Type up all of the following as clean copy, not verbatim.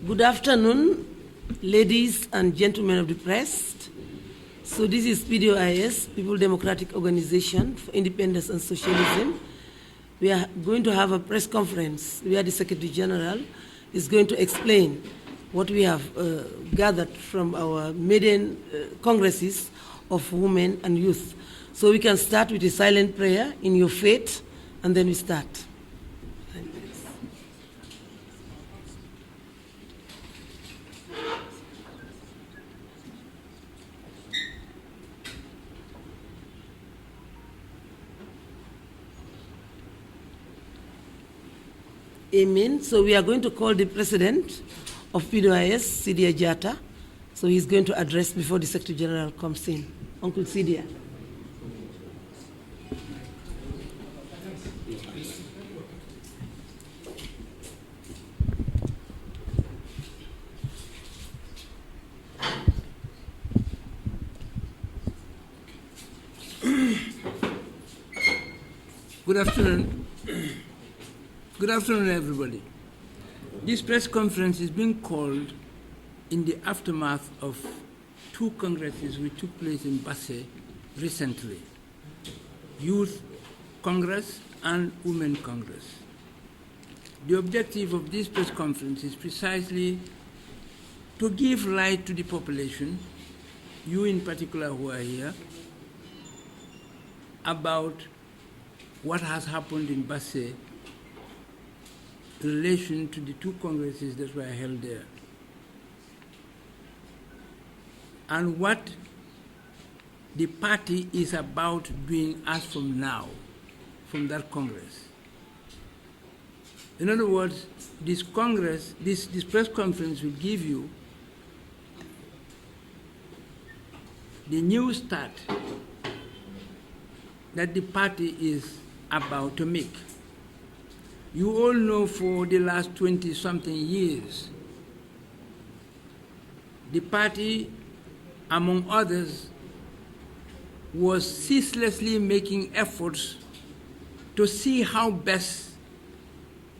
Good afternoon, ladies and gentlemen of the press. So this is PDIOS, People Democratic Organization for Independence and Socialism. We are going to have a press conference where the Secretary General is going to explain what we have gathered from our maiden congresses of women and youth. So we can start with a silent prayer in your faith, and then we start. Amen. So we are going to call the president of PDIOS, Sidia Jata. So he's going to address before the Secretary General comes in. Uncle Sidia. Good afternoon. Good afternoon, everybody. This press conference is being called in the aftermath of two congresses which took place in Basse recently, Youth Congress and Women Congress. The objective of this press conference is precisely to give light to the population, you in particular who are here, about what has happened in Basse in relation to the two congresses that were held there, and what the party is about doing as from now, from that Congress. In other words, this Congress, this press conference will give you the new start that the party is about to make. You all know for the last 20-something years, the party, among others, was ceaselessly making efforts to see how best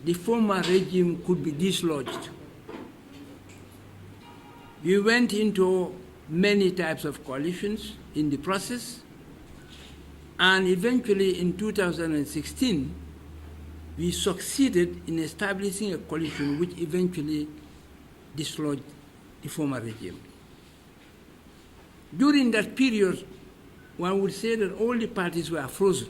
the former regime could be dislodged. We went into many types of coalitions in the process, and eventually in 2016, we succeeded in establishing a coalition which eventually dislodged the former regime. During that period, one would say that all the parties were frozen,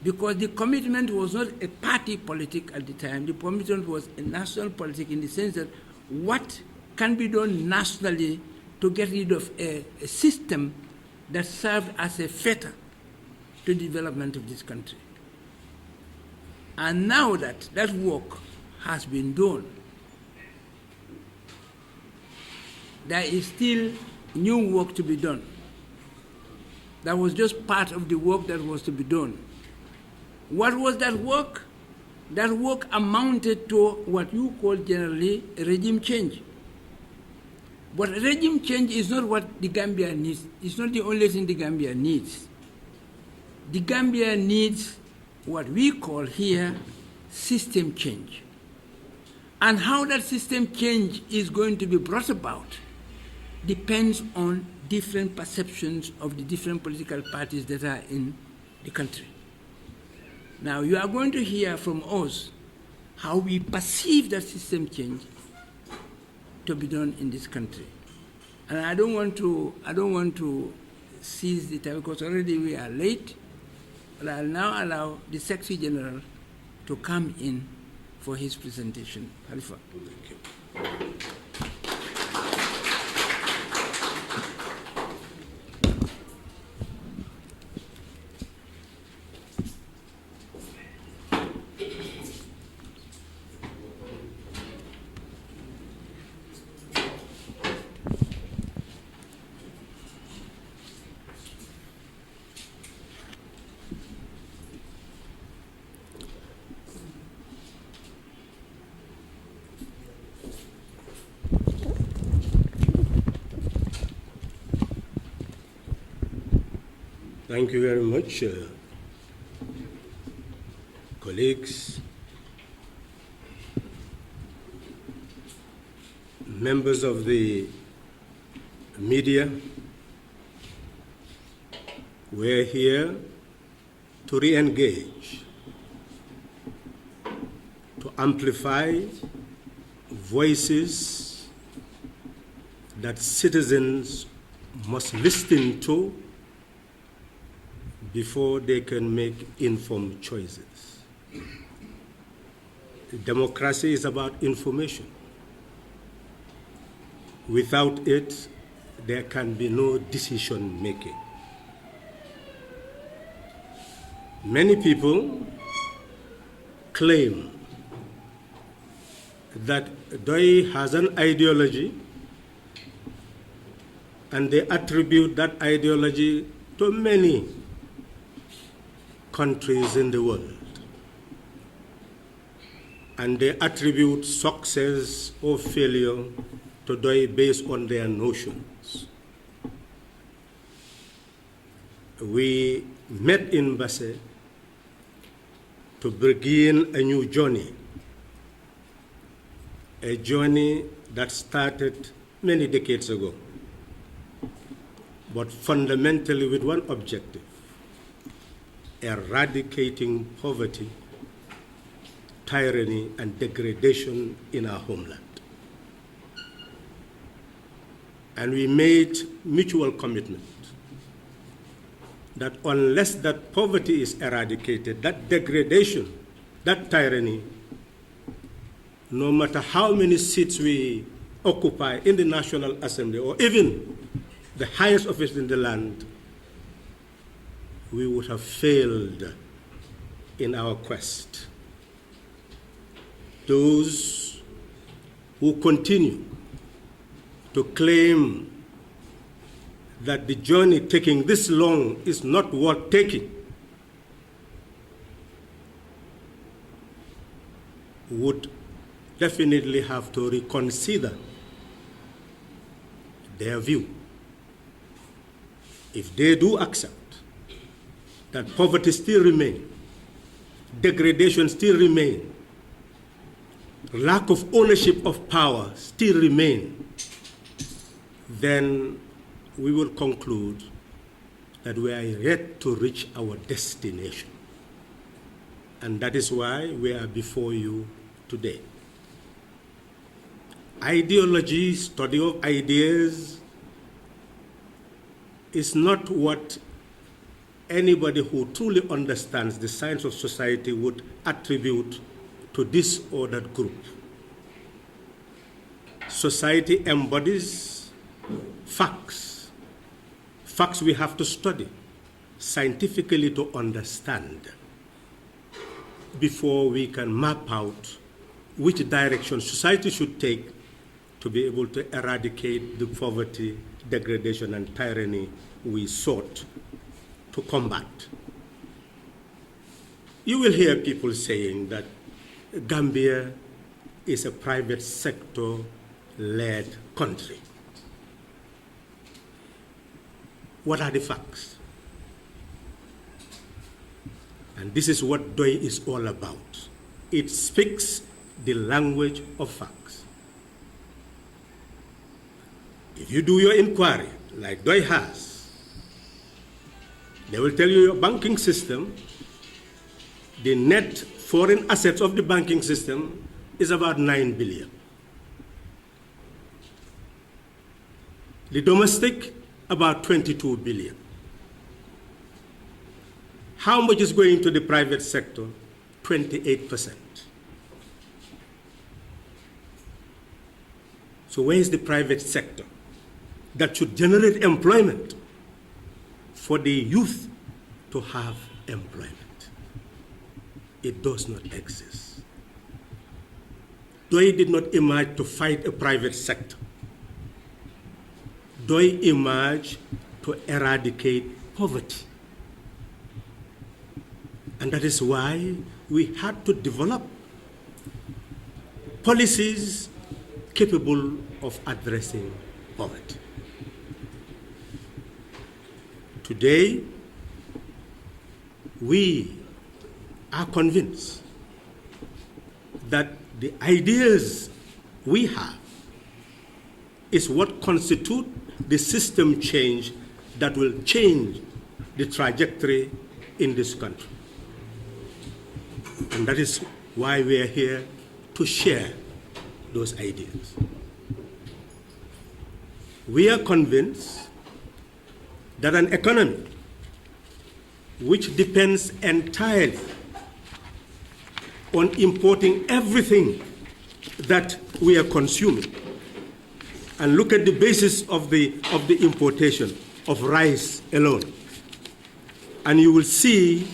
because the commitment was not a party politic at the time. The commitment was a national politic, in the sense that what can be done nationally to get rid of a system that served as a fetter to the development of this country. And now that that work has been done, there is still new work to be done. That was just part of the work that was to be done. What was that work? That work amounted to what you call generally a regime change. But regime change is not what the Gambia needs. It's not the only thing the Gambia needs. The Gambia needs what we call here system change. And how that system change is going to be brought about depends on different perceptions of the different political parties that are in the country. Now, you are going to hear from us how we perceive that system change to be done in this country. And I don't want to seize the time, because already we are late, but I'll now allow the Secretary General to come in for his presentation. Halifa. Thank you. Thank you very much, colleagues, members of the media. We're here to re-engage, to amplify voices that citizens must listen to before they can make informed choices. Democracy is about information. Without it, there can be no decision making. Many people claim that DOI has an ideology, and they attribute that ideology to many countries in the world. And they attribute success or failure to DOI based on their notions. We met in Basse to begin a new journey, a journey that started many decades ago, but fundamentally with one objective: eradicating poverty, tyranny, and degradation in our homeland. And we made mutual commitment that unless that poverty is eradicated, that degradation, that tyranny, no matter how many seats we occupy in the National Assembly or even the highest office in the land, we would have failed in our quest. Those who continue to claim that the journey taking this long is not worth taking would definitely have to reconsider their view. If they do accept that poverty still remains, degradation still remains, lack of ownership of power still remain, then we will conclude that we are yet to reach our destination. And that is why we are before you today. Ideology, study of ideas, is not what anybody who truly understands the science of society would attribute to this or that group. Society embodies facts. Facts we have to study scientifically to understand before we can map out which direction society should take to be able to eradicate the poverty, degradation, and tyranny we sought to combat. You will hear people saying that Gambia is a private sector-led country. What are the facts? And this is what DOI is all about. It speaks the language of facts. If you do your inquiry, like DOI has, they will tell you your banking system, the net foreign assets of the banking system is about 9 billion. The domestic, about 22 billion. How much is going to the private sector? 28%. So where is the private sector that should generate employment for the youth to have employment? It does not exist. DOI did not emerge to fight a private sector. DOI emerged to eradicate poverty. And that is why we had to develop policies capable of addressing poverty. Today, we are convinced that the ideas we have is what constitute the system change that will change the trajectory in this country. And that is why we are here to share those ideas. We are convinced that an economy which depends entirely on importing everything that we are consuming, and look at the basis of the importation of rice alone, and you will see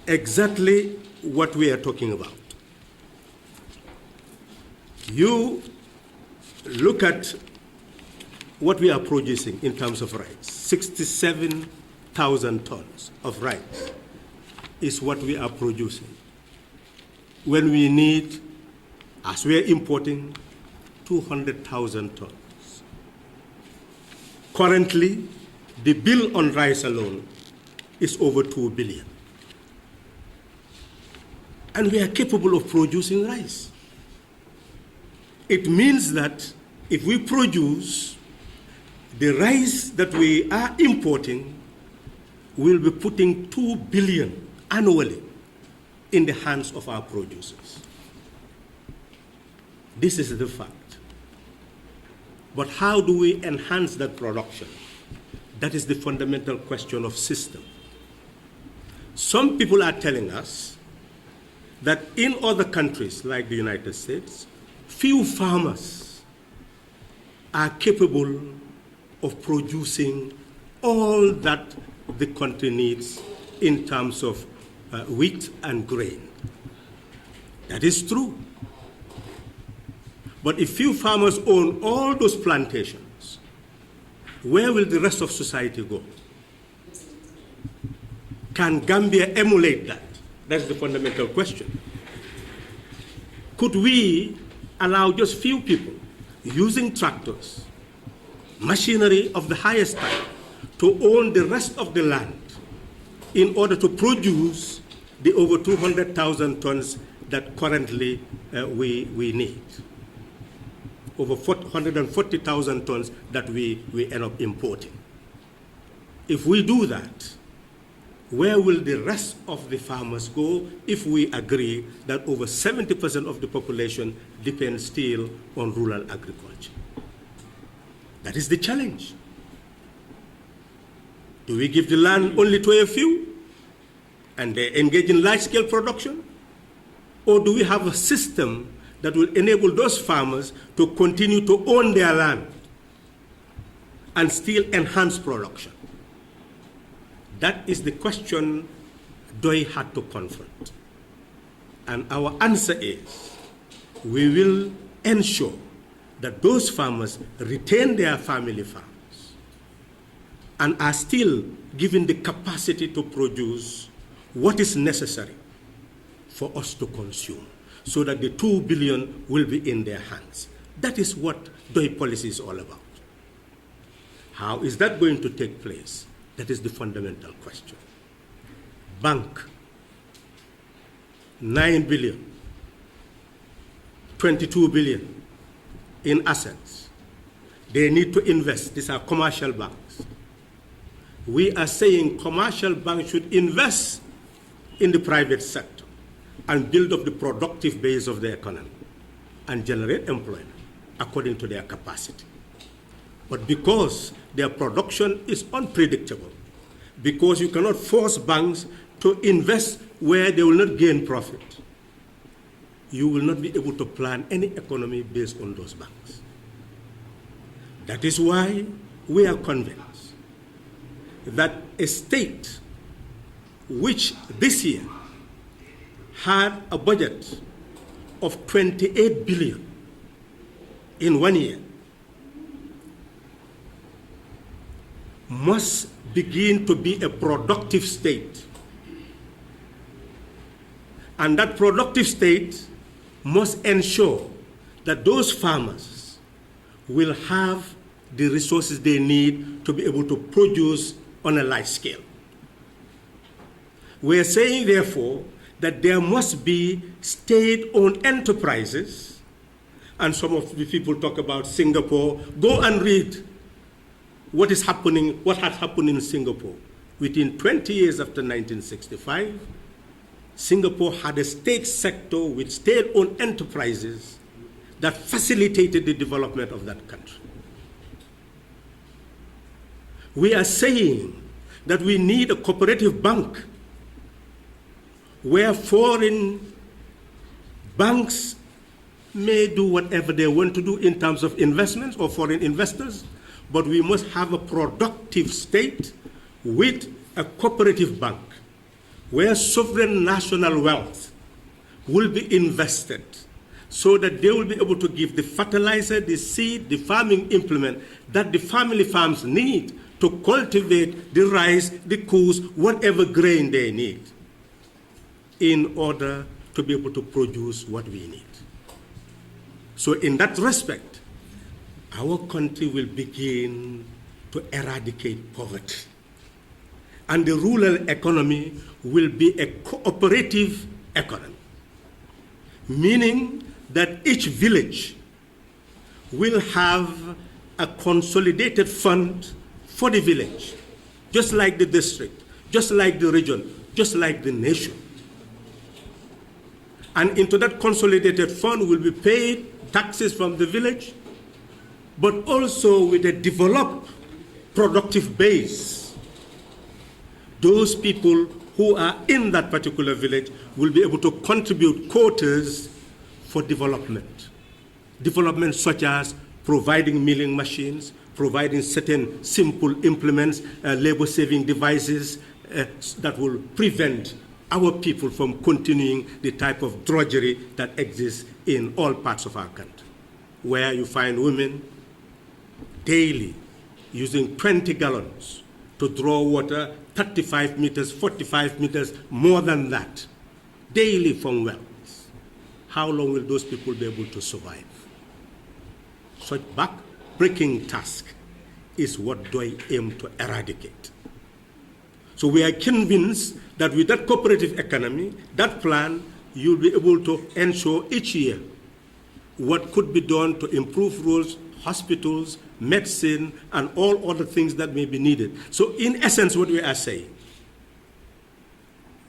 exactly what we are talking about. You look at what we are producing in terms of rice. 67,000 tons of rice is what we are producing, when we need, as we are importing, 200,000 tons. Currently, the bill on rice alone is over 2 billion. And we are capable of producing rice. It means that if we produce the rice that we are importing, we'll be putting 2 billion annually in the hands of our producers. This is the fact. But how do we enhance that production? That is the fundamental question of system. Some people are telling us that in other countries like the United States, few farmers are capable of producing all that the country needs in terms of wheat and grain. That is true. But if few farmers own all those plantations, where will the rest of society go? Can Gambia emulate that? That's the fundamental question. Could we allow just few people using tractors, machinery of the highest type, to own the rest of the land in order to produce the over 200,000 tons that currently we need. Over 140,000 tons that we end up importing. If we do that, where will the rest of the farmers go if we agree that over 70% of the population depends still on rural agriculture? That is the challenge. Do we give the land only to a few and they engage in large-scale production? Or do we have a system that will enable those farmers to continue to own their land and still enhance production? That is the question DOI had to confront. And our answer is, we will ensure that those farmers retain their family farms and are still given the capacity to produce what is necessary for us to consume, so that the 2 billion will be in their hands. That is what DOI policy is all about. How is that going to take place? That is the fundamental question. Bank, 9 billion, 22 billion in assets. They need to invest. These are commercial banks. We are saying commercial banks should invest in the private sector and build up the productive base of the economy and generate employment according to their capacity. But because their production is unpredictable, because you cannot force banks to invest where they will not gain profit, you will not be able to plan any economy based on those banks. That is why we are convinced that a state which this year had a budget of 28 billion in 1 year must begin to be a productive state. And that productive state must ensure that those farmers will have the resources they need to be able to produce on a large scale. We are saying, therefore, that there must be state-owned enterprises, and some of the people talk about Singapore. Go and read what is happening, what has happened in Singapore. Within 20 years after 1965, Singapore had a state sector with state-owned enterprises that facilitated the development of that country. We are saying that we need a cooperative bank where foreign banks may do whatever they want to do in terms of investments or foreign investors, but we must have a productive state with a cooperative bank where sovereign national wealth will be invested so that they will be able to give the fertilizer, the seed, the farming implement that the family farms need to cultivate the rice, the coos, whatever grain they need in order to be able to produce what we need. So in that respect, our country will begin to eradicate poverty. And the rural economy will be a cooperative economy, meaning that each village will have a consolidated fund for the village, just like the district, just like the region, just like the nation. And into that consolidated fund will be paid taxes from the village, but also with a developed productive base. Those people who are in that particular village will be able to contribute quotas for development. Development such as providing milling machines, providing certain simple implements, labor-saving devices that will prevent our people from continuing the type of drudgery that exists in all parts of our country, where you find women daily using 20 gallons to draw water 35 meters, 45 meters, more than that, daily from wells. How long will those people be able to survive? Such back-breaking task is what DOI aim to eradicate. So we are convinced that with that cooperative economy, that plan, you'll be able to ensure each year what could be done to improve roads, hospitals, medicine, and all other things that may be needed. So in essence, what we are saying,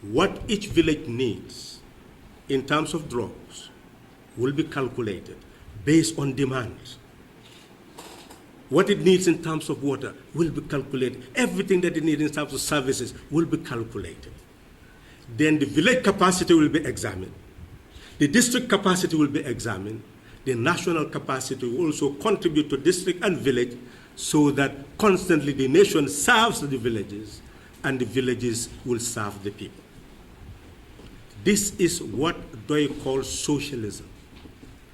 what each village needs in terms of drugs will be calculated based on demand. What it needs in terms of water will be calculated. Everything that it needs in terms of services will be calculated. Then the village capacity will be examined. The district capacity will be examined. The national capacity will also contribute to district and village so that constantly the nation serves the villages and the villages will serve the people. This is what Doi calls socialism.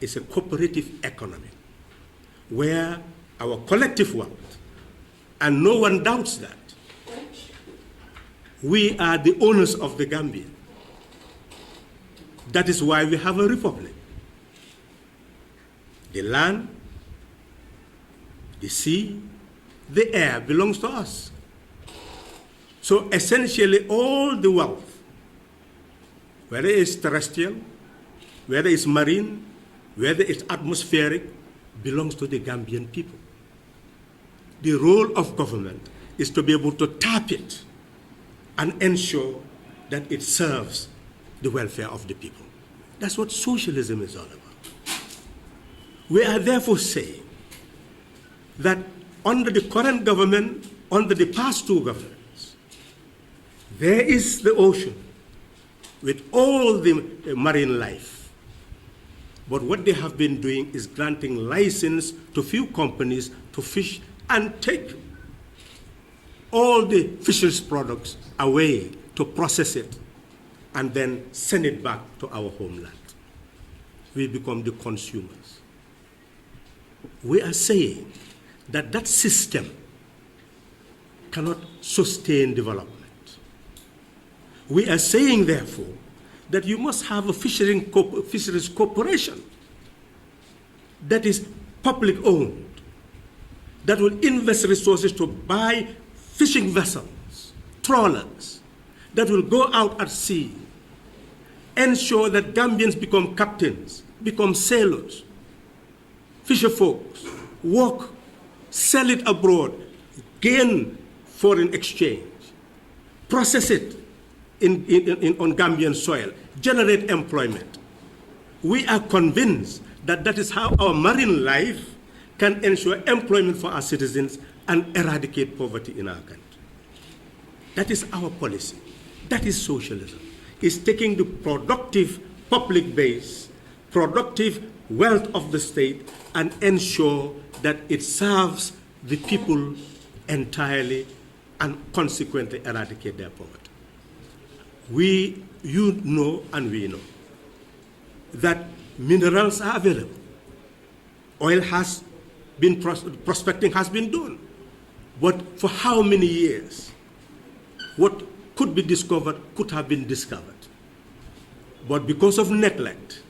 It's a cooperative economy where our collective wealth, and no one doubts that, we are the owners of the Gambia. That is why we have a republic. The land, the sea, the air belongs to us. So essentially all the wealth, whether it's terrestrial, whether it's marine, whether it's atmospheric, belongs to the Gambian people. The role of government is to be able to tap it and ensure that it serves the welfare of the people. That's what socialism is all about. We are therefore saying that under the current government, under the past two governments, there is the ocean with all the marine life. But what they have been doing is granting license to few companies to fish and take all the fisheries products away to process it and then send it back to our homeland. We become the consumers. We are saying that that system cannot sustain development. We are saying, therefore, that you must have a fisheries corporation that is public owned, that will invest resources to buy fishing vessels, trawlers, that will go out at sea, ensure that Gambians become captains, become sailors, fisher folks, work, sell it abroad, gain foreign exchange, process it on Gambian soil, generate employment. We are convinced that that is how our marine life can ensure employment for our citizens and eradicate poverty in our country. That is our policy. That is socialism. It's taking the productive public base, productive wealth of the state, and ensure that it serves the people entirely and consequently eradicate their poverty. You know and we know that minerals are available. Oil has been, prospecting has been done. But for how many years? What could be discovered could have been discovered. But because of neglect,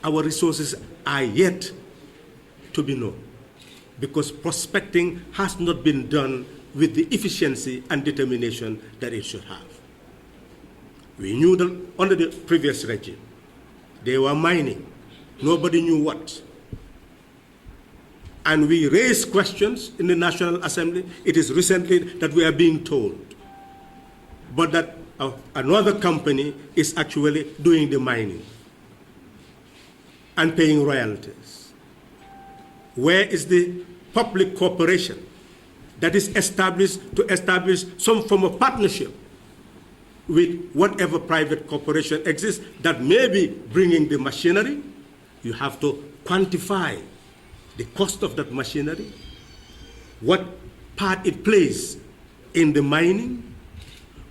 our resources are yet to be known, because prospecting has not been done with the efficiency and determination that it should have. We knew that under the previous regime, they were mining. Nobody knew what. And we raised questions in the National Assembly. It is recently that we are being told, but that another company is actually doing the mining and paying royalties. Where is the public corporation that is established to establish some form of partnership with whatever private corporation exists that may be bringing the machinery? You have to quantify the cost of that machinery, what part it plays in the mining,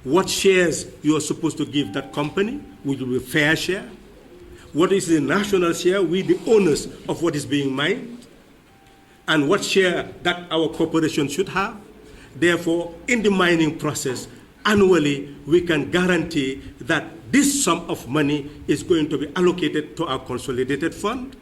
what shares you are supposed to give that company, which will be fair share, what is the national share, we the owners of what is being mined, and what share that our corporation should have. Therefore, in the mining process, annually, we can guarantee that this sum of money is going to be allocated to our consolidated fund,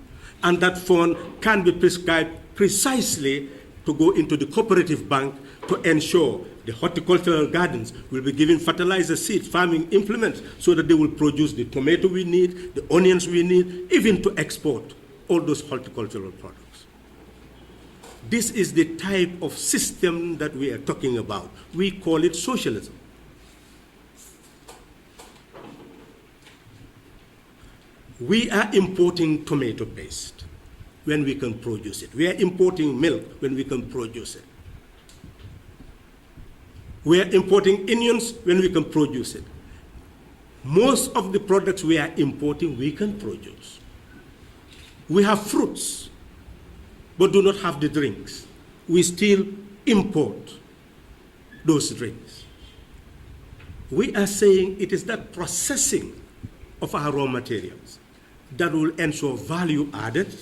and that fund can be prescribed precisely to go into the cooperative bank to ensure the horticultural gardens will be given fertilizer, seeds, farming implements, so that they will produce the tomato we need, the onions we need, even to export all those horticultural products. This is the type of system that we are talking about. We call it socialism. We are importing tomato paste when we can produce it. We are importing milk when we can produce it. We are importing onions when we can produce it. Most of the products we are importing, we can produce. We have fruits, but do not have the drinks. We still import those drinks. We are saying it is that processing of our raw materials that will ensure value added,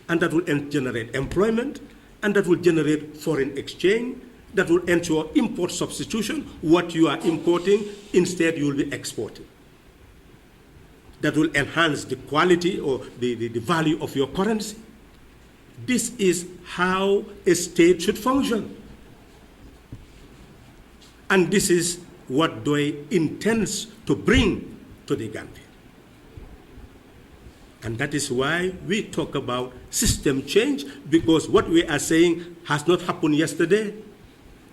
and that will generate employment, and that will generate foreign exchange, that will ensure import substitution. What you are importing, instead you will be exporting. That will enhance the quality or the value of your currency. This is how a state should function. And this is what DOE intends to bring to the Gambia. And that is why we talk about system change, because what we are saying has not happened yesterday,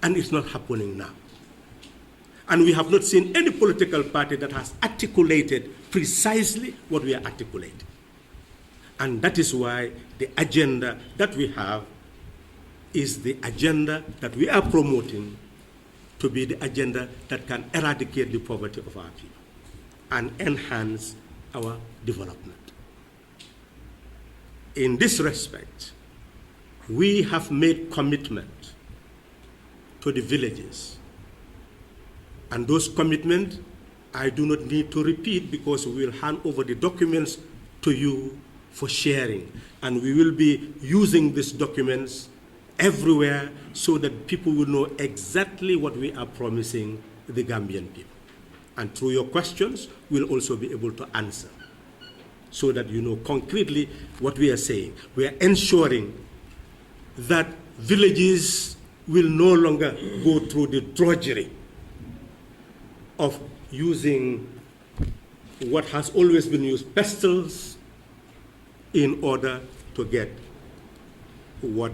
and it's not happening now. And we have not seen any political party that has articulated precisely what we are articulating. And that is why the agenda that we have is the agenda that we are promoting to be the agenda that can eradicate the poverty of our people and enhance our development. In this respect, we have made commitment to the villages. And those commitments, I do not need to repeat, because we will hand over the documents to you for sharing. And we will be using these documents everywhere so that people will know exactly what we are promising the Gambian people. And through your questions, we'll also be able to answer, so that you know concretely what we are saying. We are ensuring that villages will no longer go through the drudgery of using what has always been used, pestles, in order to get what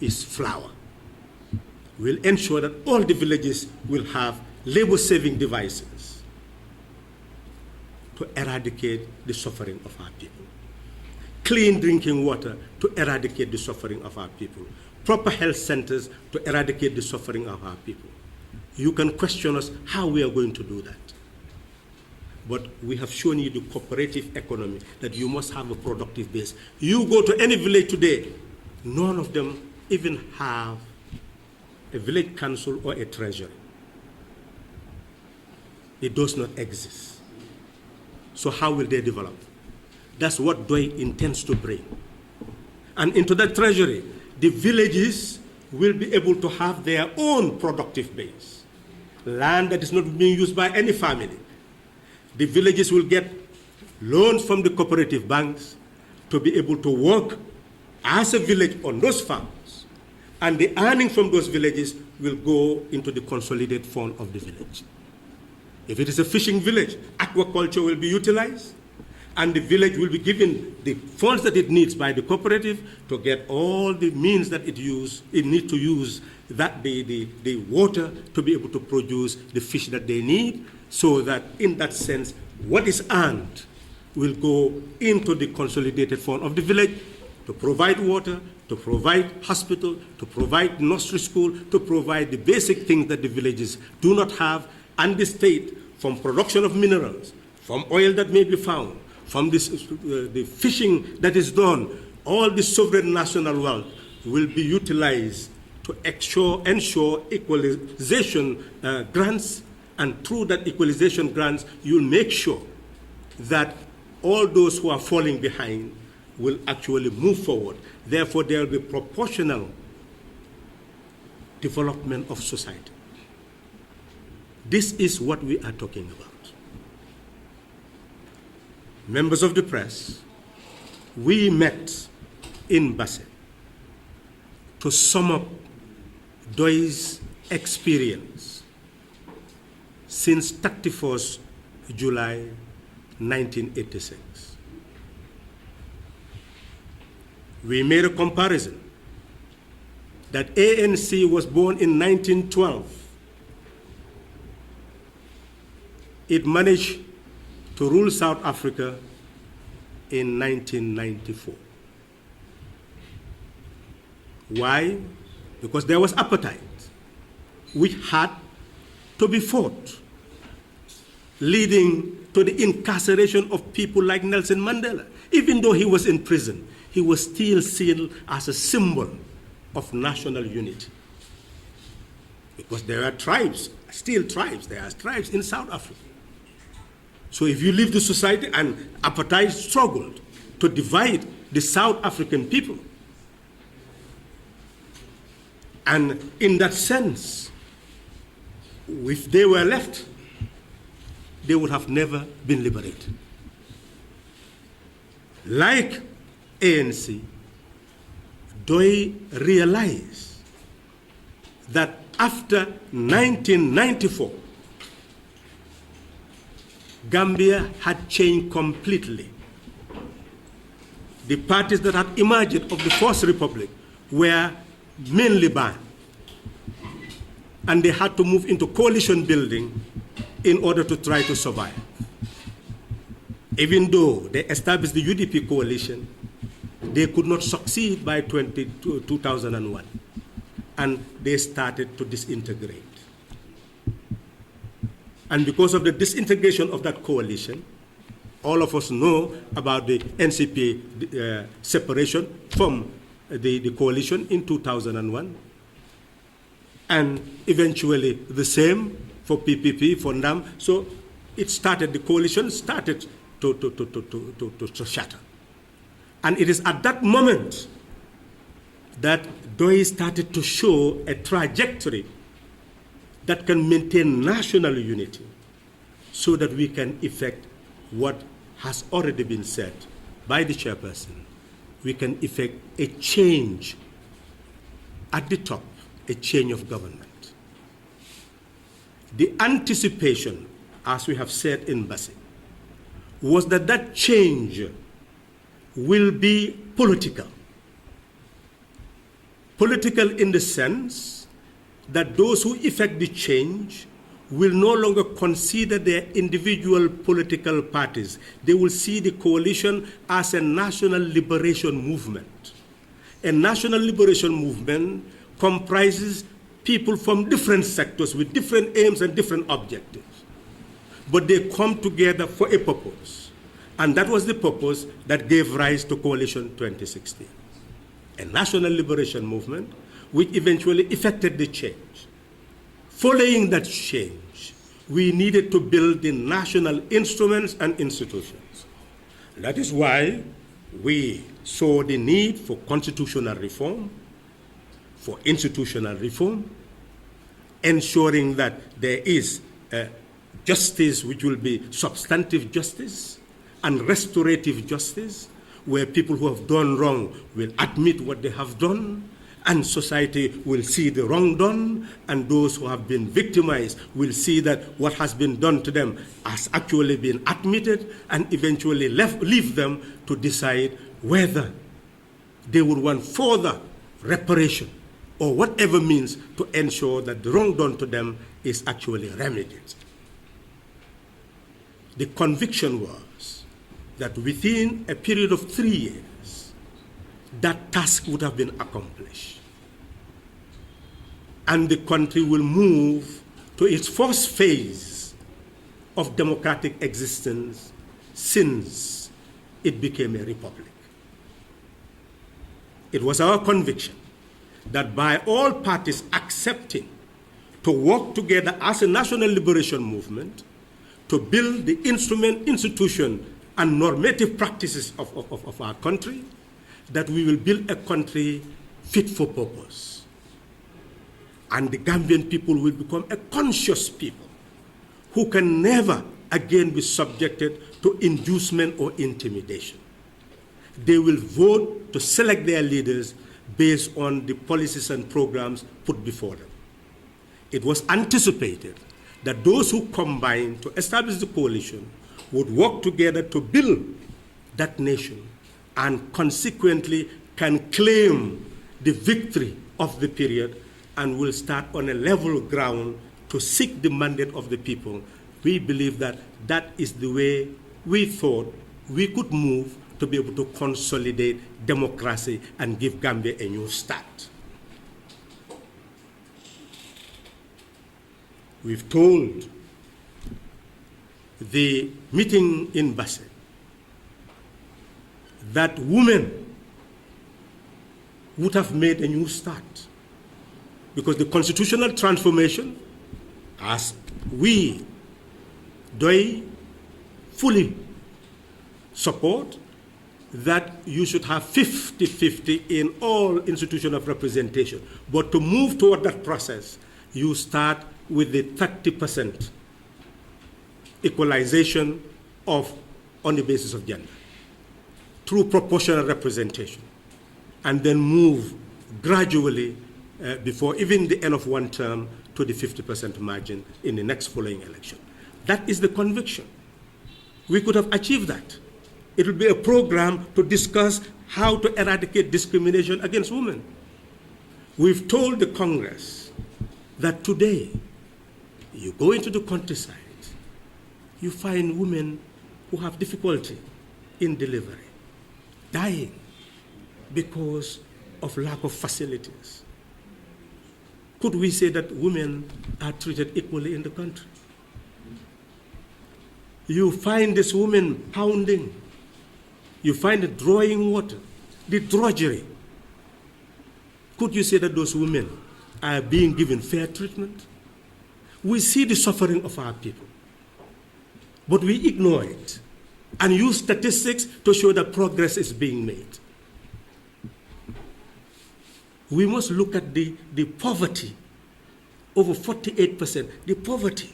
is flour. We'll ensure that all the villages will have labor-saving devices to eradicate the suffering of our people. Clean drinking water to eradicate the suffering of our people. Proper health centers to eradicate the suffering of our people. You can question us how we are going to do that. But we have shown you the cooperative economy, that you must have a productive base. You go to any village today, none of them even have a village council or a treasury. It does not exist. So how will they develop? That's what DOE intends to bring. And into that treasury, the villages will be able to have their own productive base. Land that is not being used by any family. The villages will get loans from the cooperative banks to be able to work as a village on those farms. And the earning from those villages will go into the consolidated fund of the village. If it is a fishing village, aquaculture will be utilized, and the village will be given the funds that it needs by the cooperative to get all the means that it needs to use that the water to be able to produce the fish that they need, so that in that sense, what is earned will go into the consolidated fund of the village to provide water, to provide hospital, to provide nursery school, to provide the basic things that the villages do not have, and the state, from production of minerals, from oil that may be found, from this, the fishing that is done, all the sovereign national wealth will be utilized to ensure equalization grants, and through that equalization grants, you'll make sure that all those who are falling behind will actually move forward. Therefore, there will be proportional development of society. This is what we are talking about. Members of the press, we met in Basse to sum up DOE's experience since 31st July 1986. We made a comparison that ANC was born in 1912. It managed to rule South Africa in 1994. Why? Because there was appetite, which had to be fought, leading to the incarceration of people like Nelson Mandela. Even though he was in prison, he was still seen as a symbol of national unity. Because there are tribes, still tribes, there are tribes in South Africa. So if you leave the society, and apartheid struggled to divide the South African people. And in that sense, if they were left, they would have never been liberated. Like ANC, Doi realized that after 1994, Gambia had changed completely. The parties that had emerged of the First Republic were mainly banned, and they had to move into coalition building in order to try to survive. Even though they established the UDP coalition, they could not succeed by 2001, and they started to disintegrate. And because of the disintegration of that coalition, all of us know about the NCP separation from the coalition in 2001, and eventually the same for PPP, for NAM. So it started, the coalition started to shatter. And it is at that moment that Doi started to show a trajectory that can maintain national unity so that we can effect what has already been said by the chairperson. We can effect a change at the top, a change of government. The anticipation, as we have said in Bassi, was that that change will be political. Political in the sense that those who effect the change will no longer consider their individual political parties. They will see the coalition as a national liberation movement. A national liberation movement comprises people from different sectors with different aims and different objectives. But they come together for a purpose. And that was the purpose that gave rise to Coalition 2016. A national liberation movement which eventually effected the change. Following that change, we needed to build the national instruments and institutions. That is why we saw the need for constitutional reform, for institutional reform, ensuring that there is justice which will be substantive justice and restorative justice, where people who have done wrong will admit what they have done, and society will see the wrong done, and those who have been victimized will see that what has been done to them has actually been admitted, and eventually leave them to decide whether they would want further reparation or whatever means to ensure that the wrong done to them is actually remedied. The conviction was that within a period of 3 years, that task would have been accomplished. And the country will move to its first phase of democratic existence since it became a republic. It was our conviction that by all parties accepting to work together as a national liberation movement to build the instrument, institution, and normative practices of our country, that we will build a country fit for purpose. And the Gambian people will become a conscious people who can never again be subjected to inducement or intimidation. They will vote to select their leaders based on the policies and programs put before them. it was anticipated that those who combined to establish the coalition would work together to build that nation and consequently can claim the victory of the period and will start on a level ground to seek the mandate of the people. We believe that that is the way we thought we could move to be able to consolidate democracy and give Gambia a new start. We've told the meeting in Basse that women would have made a new start because the constitutional transformation, as we do fully support, that you should have 50-50 in all institutions of representation. But to move toward that process, you start with the 30% equalization on the basis of gender through proportional representation, and then move gradually before even the end of one term to the 50% margin in the next following election. That is the conviction. We could have achieved that. It will be a program to discuss how to eradicate discrimination against women. We've told the Congress that today, you go into the countryside, you find women who have difficulty in delivery, dying because of lack of facilities. Could we say that women are treated equally in the country? You find this woman pounding. You find it drawing water, the drudgery. Could you say that those women are being given fair treatment? We see the suffering of our people, but we ignore it and use statistics to show that progress is being made. We must look at the poverty, over 48%, the poverty,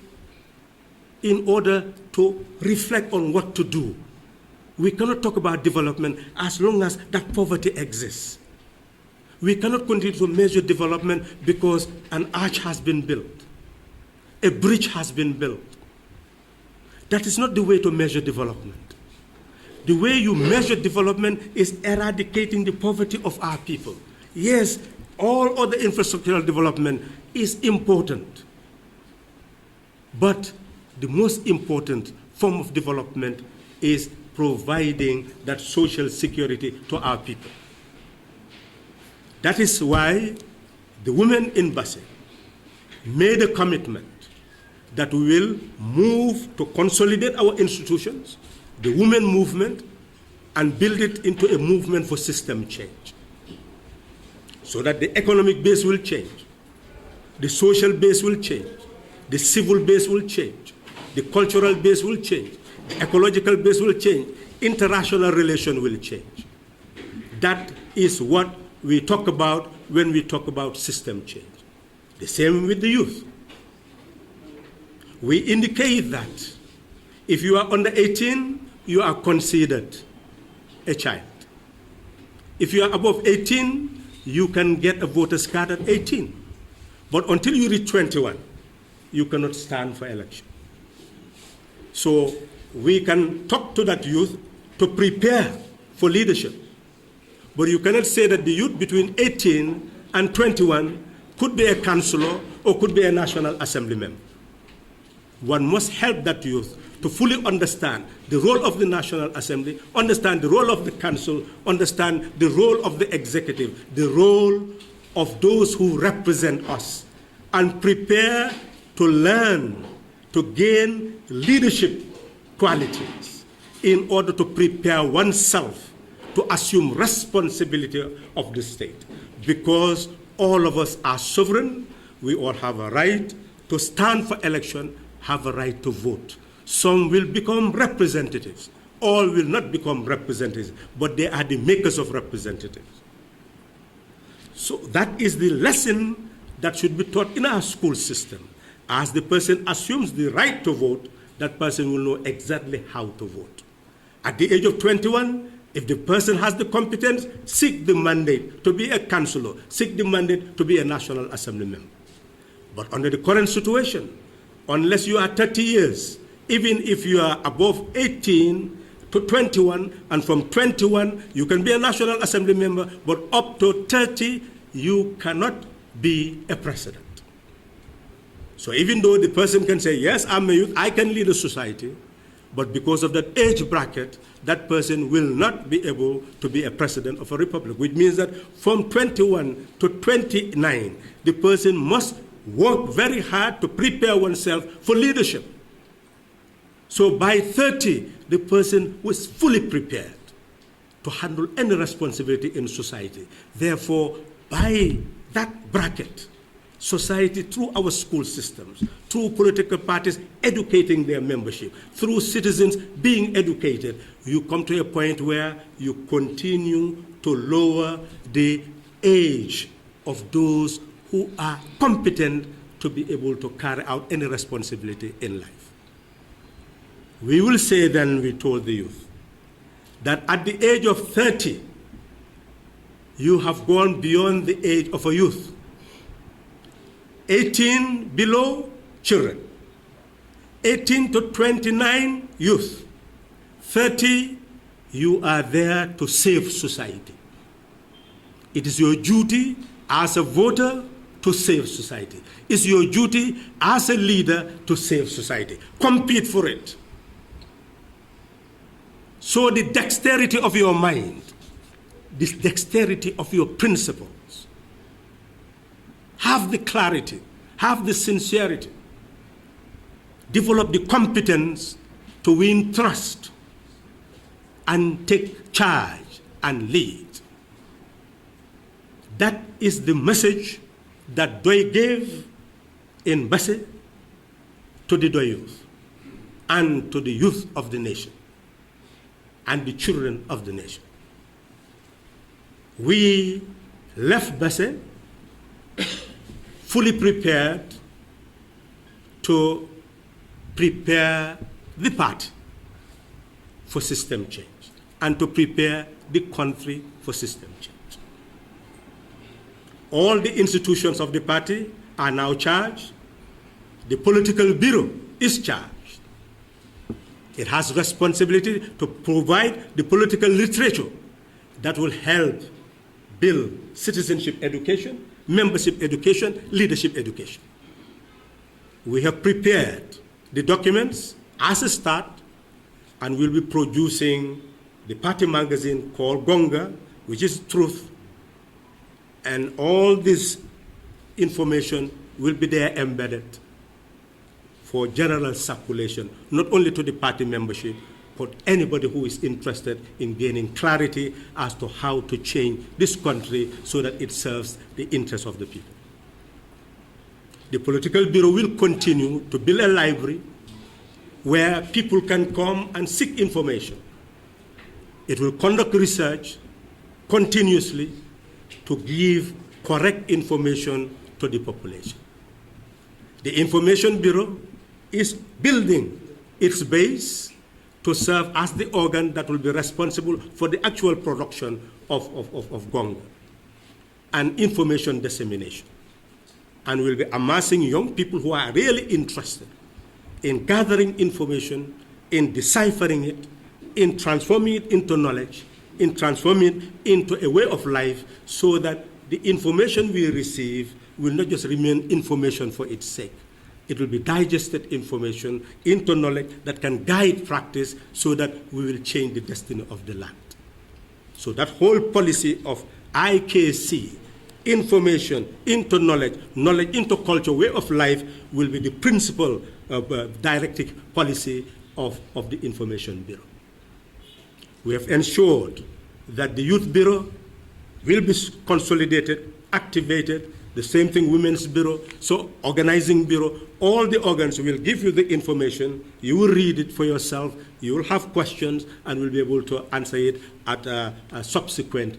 in order to reflect on what to do. We cannot talk about development as long as that poverty exists. We cannot continue to measure development because an arch has been built, a bridge has been built. That is not the way to measure development. The way you measure development is eradicating the poverty of our people. Yes, all other infrastructural development is important, but the most important form of development is providing that social security to our people. That is why the women in Basse made a commitment that we will move to consolidate our institutions, the women movement, and build it into a movement for system change, so that the economic base will change, the social base will change, the civil base will change, the cultural base will change, the ecological base will change, international relation will change. That is what we talk about when we talk about system change. The same with the youth. We indicate that if you are under 18, you are considered a child. If you are above 18, you can get a voter's card at 18. But until you reach 21, you cannot stand for election. So we can talk to that youth to prepare for leadership. But you cannot say that the youth between 18 and 21 could be a councillor or could be a National Assembly member. One must help that youth to fully understand the role of the National Assembly, understand the role of the council, understand the role of the executive, the role of those who represent us, and prepare to learn, to gain leadership qualities in order to prepare oneself to assume responsibility of the state. Because all of us are sovereign, we all have a right to stand for election, have a right to vote. Some will become representatives. All will not become representatives, but they are the makers of representatives. So that is the lesson that should be taught in our school system. As the person assumes the right to vote, that person will know exactly how to vote. At the age of 21, if the person has the competence, seek the mandate to be a councillor, seek the mandate to be a National Assembly member. But under the current situation, unless you are 30 years, even if you are above 18 to 21, and from 21 you can be a National Assembly member, but up to 30 you cannot be a president. So even though the person can say, yes, I'm a youth, I can lead a society, but because of that age bracket, that person will not be able to be a president of a republic, which means that from 21 to 29, the person must work very hard to prepare oneself for leadership. So by 30, the person was fully prepared to handle any responsibility in society. Therefore, by that bracket, society, through our school systems, through political parties educating their membership, through citizens being educated, you come to a point where you continue to lower the age of those who are competent to be able to carry out any responsibility in life. We will say then, we told the youth, that at the age of 30, you have gone beyond the age of a youth. 18 below, children. 18 to 29, youth. 30, you are there to save society. It is your duty as a voter to save society. It's your duty as a leader to save society. Compete for it. So the dexterity of your mind, this dexterity of your principles, have the clarity, have the sincerity, develop the competence to win trust and take charge and lead. That is the message that Doi gave in Basse to the Doi youth and to the youth of the nation and the children of the nation. We left Basse fully prepared to prepare the party for system change and to prepare the country for system change. All the institutions of the party are now charged. The political bureau is charged. It has responsibility to provide the political literature that will help build citizenship education, membership education, leadership education. We have prepared the documents as a start, and we'll be producing the party magazine called Gonga, which is Truth, and all this information will be there embedded for general circulation, not only to the party membership, but anybody who is interested in gaining clarity as to how to change this country so that it serves the interests of the people. The Political Bureau will continue to build a library where people can come and seek information. It will conduct research continuously to give correct information to the population. The Information Bureau is building its base to serve as the organ that will be responsible for the actual production of Gonga and information dissemination. And will be amassing young people who are really interested in gathering information, in deciphering it, in transforming it into knowledge, in transforming it into a way of life, so that the information we receive will not just remain information for its sake. It will be digested information into knowledge that can guide practice so that we will change the destiny of the land. So that whole policy of IKC, information into knowledge, knowledge into culture, way of life, will be the principal directing policy of the Information Bureau. We have ensured that the Youth Bureau will be consolidated, activated, the same thing Women's Bureau, so Organizing Bureau, all the organs will give you the information, you will read it for yourself, you will have questions, and will be able to answer it at a subsequent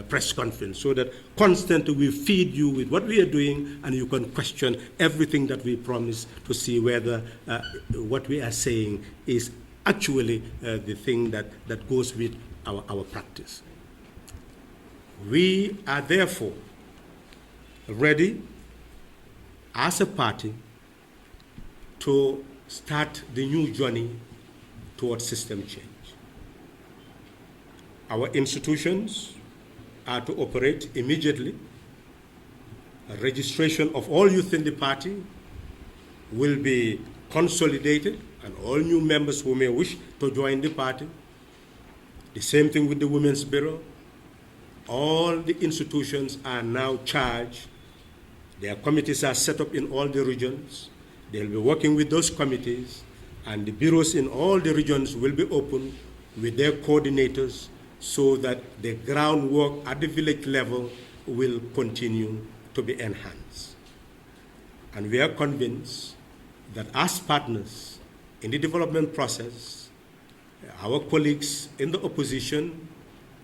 press conference, so that constantly we feed you with what we are doing, and you can question everything that we promise to see whether what we are saying is actually the thing that goes with our practice. We are therefore ready as a party to start the new journey towards system change. Our institutions are to operate immediately. A registration of all youth in the party will be consolidated, and all new members who may wish to join the party. The same thing with the Women's Bureau. All the institutions are now charged. Their committees are set up in all the regions. They'll be working with those committees, and the bureaus in all the regions will be open with their coordinators so that the groundwork at the village level will continue to be enhanced. And we are convinced that as partners in the development process, our colleagues in the opposition,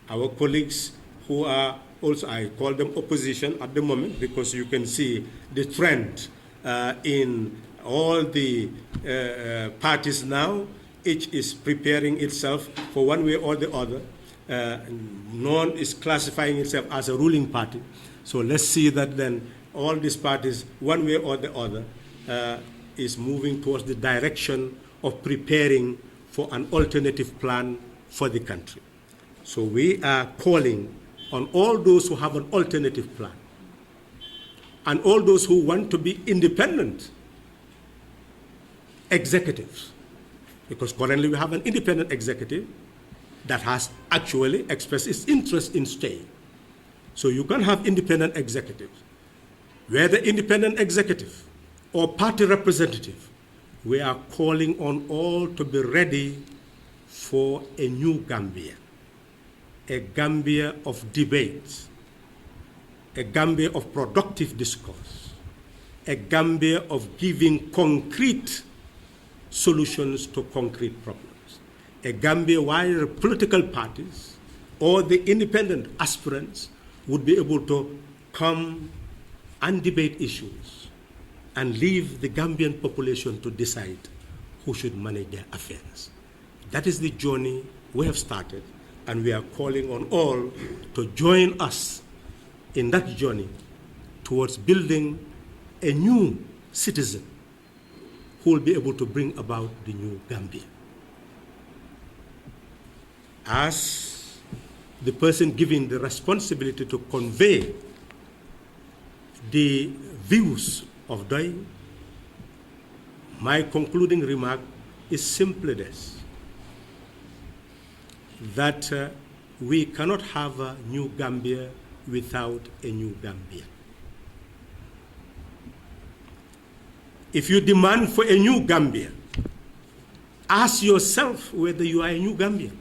our colleagues who are also, I call them opposition at the moment because you can see the trend in all the parties now. Each is preparing itself for one way or the other. None is classifying itself as a ruling party. So let's see that then all these parties, one way or the other, is moving towards the direction of preparing for an alternative plan for the country. So we are calling on all those who have an alternative plan and all those who want to be independent executives, because currently we have an independent executive that has actually expressed its interest in staying. So you can have independent executives. Whether independent executive or party representative, we are calling on all to be ready for a new Gambia, a Gambia of debate, a Gambia of productive discourse, a Gambia of giving concrete solutions to concrete problems, a Gambia where the political parties or the independent aspirants would be able to come and debate issues and leave the Gambian population to decide who should manage their affairs. That is the journey we have started, and we are calling on all to join us in that journey towards building a new citizen who will be able to bring about the new Gambia. As the person given the responsibility to convey the views of Doi, my concluding remark is simply this: that we cannot have a new Gambia without a new Gambia. If you demand for a new Gambia, ask yourself whether you are a new Gambian.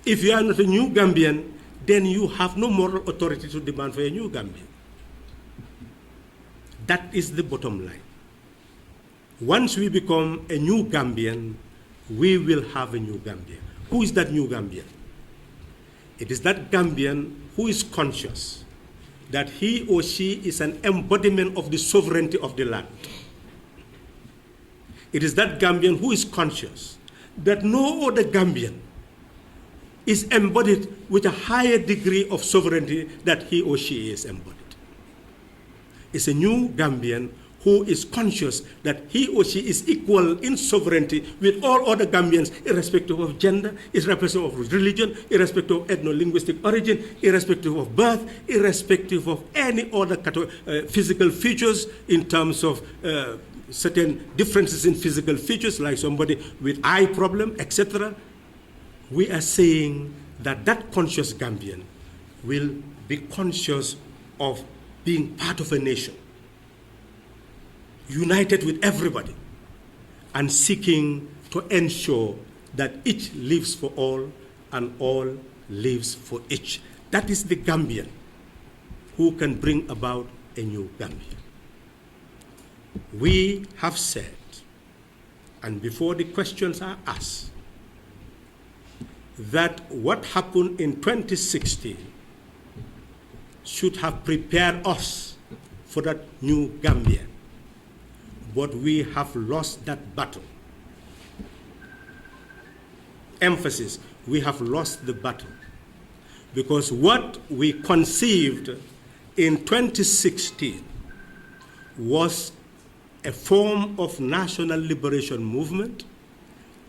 If you are not a new Gambian, then you have no moral authority to demand for a new Gambia. That is the bottom line. Once we become a new Gambian, we will have a new Gambia. Who is that new Gambian? It is that Gambian who is conscious that he or she is an embodiment of the sovereignty of the land. It is that Gambian who is conscious that no other Gambian is embodied with a higher degree of sovereignty that he or she is embodied. It's a new Gambian who is conscious that he or she is equal in sovereignty with all other Gambians, irrespective of gender, irrespective of religion, irrespective of ethno-linguistic origin, irrespective of birth, irrespective of any other physical features in terms of certain differences in physical features, like somebody with eye problem, etc. We are saying that that conscious Gambian will be conscious of being part of a nation, united with everybody, and seeking to ensure that each lives for all and all lives for each. That is the Gambian who can bring about a new Gambia. We have said, and before the questions are asked, that what happened in 2016 should have prepared us for that new Gambia. But we have lost that battle. Emphasis, we have lost the battle. Because what we conceived in 2016 was a form of national liberation movement,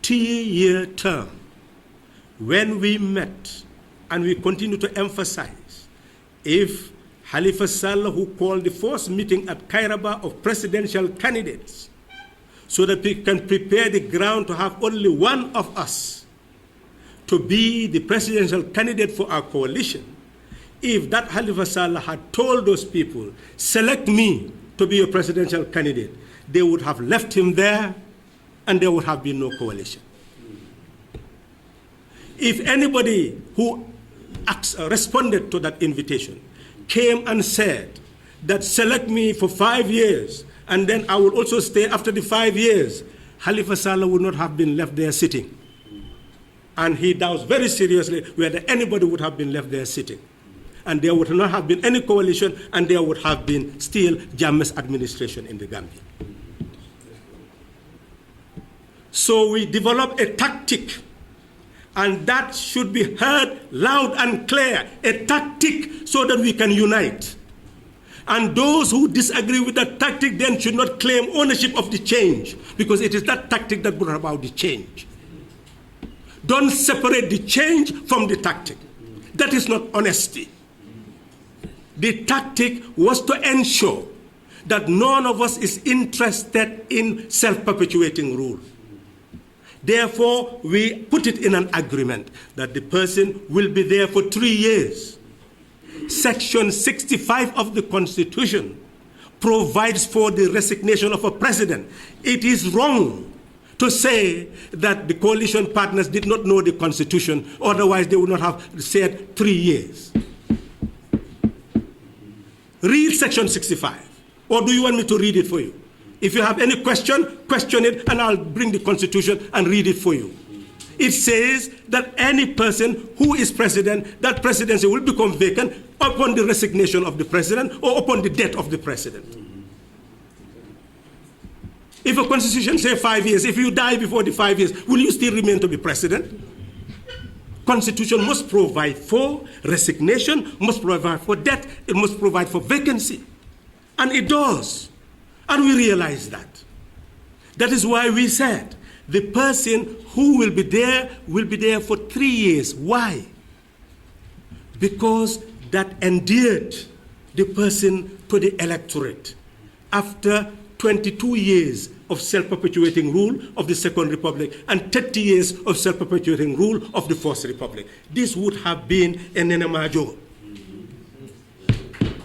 3-year term. When we met, and we continue to emphasize, if Halifa Sallah, who called the first meeting at Kairaba of presidential candidates, so that we can prepare the ground to have only one of us to be the presidential candidate for our coalition, if that Halifa Sallah had told those people, select me to be a presidential candidate, they would have left him there and there would have been no coalition. If anybody who responded to that invitation came and said that select me for 5 years and then I will also stay after the 5 years, Halifa Sallah would not have been left there sitting. And he doubts very seriously whether anybody would have been left there sitting. And there would not have been any coalition, and there would have been still Jammeh's administration in the Gambia. So we developed a tactic, and that should be heard loud and clear, a tactic so that we can unite. And those who disagree with that tactic then should not claim ownership of the change, because it is that tactic that brought about the change. Don't separate the change from the tactic. That is not honesty. The tactic was to ensure that none of us is interested in self-perpetuating rule. Therefore, we put it in an agreement that the person will be there for 3 years. Section 65 of the Constitution provides for the resignation of a president. It is wrong to say that the coalition partners did not know the Constitution, otherwise they would not have said 3 years. Read Section 65. Or do you want me to read it for you? If you have any question, question it, and I'll bring the Constitution and read it for you. It says that any person who is president, that presidency will become vacant upon the resignation of the president or upon the death of the president. If a constitution says 5 years, if you die before the 5 years, will you still remain to be president? Constitution must provide for resignation, must provide for death, it must provide for vacancy. And it does. And we realize that. That is why we said the person who will be there for 3 years. Why? Because that endeared the person to the electorate. After 22 years of self-perpetuating rule of the Second Republic and 30 years of self-perpetuating rule of the First Republic. This would have been an enemajo.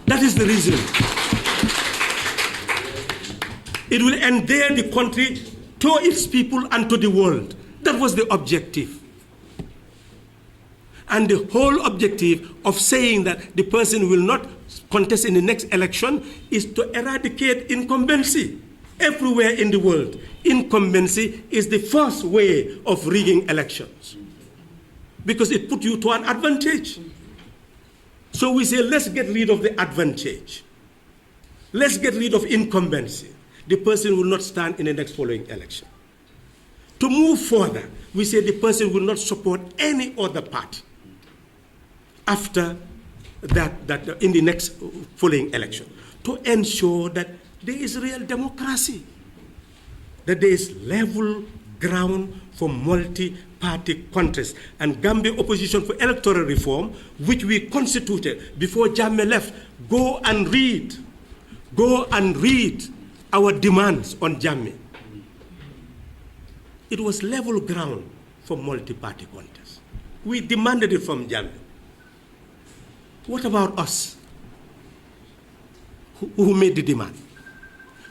That is the reason. It will endear the country to its people and to the world. That was the objective. And the whole objective of saying that the person will not contest in the next election is to eradicate incumbency. Everywhere in the world, incumbency is the first way of rigging elections because it puts you to an advantage. So we say, let's get rid of the advantage. Let's get rid of incumbency. The person will not stand in the next following election. To move further, we say the person will not support any other party after that in the next following election, to ensure that there is real democracy, that there is level ground for multi-party contest. And Gambia Opposition for Electoral Reform, which we constituted before Jammeh left, go and read our demands on Jammeh. It was level ground for multi-party contest. We demanded it from Jammeh. What about us who made the demand?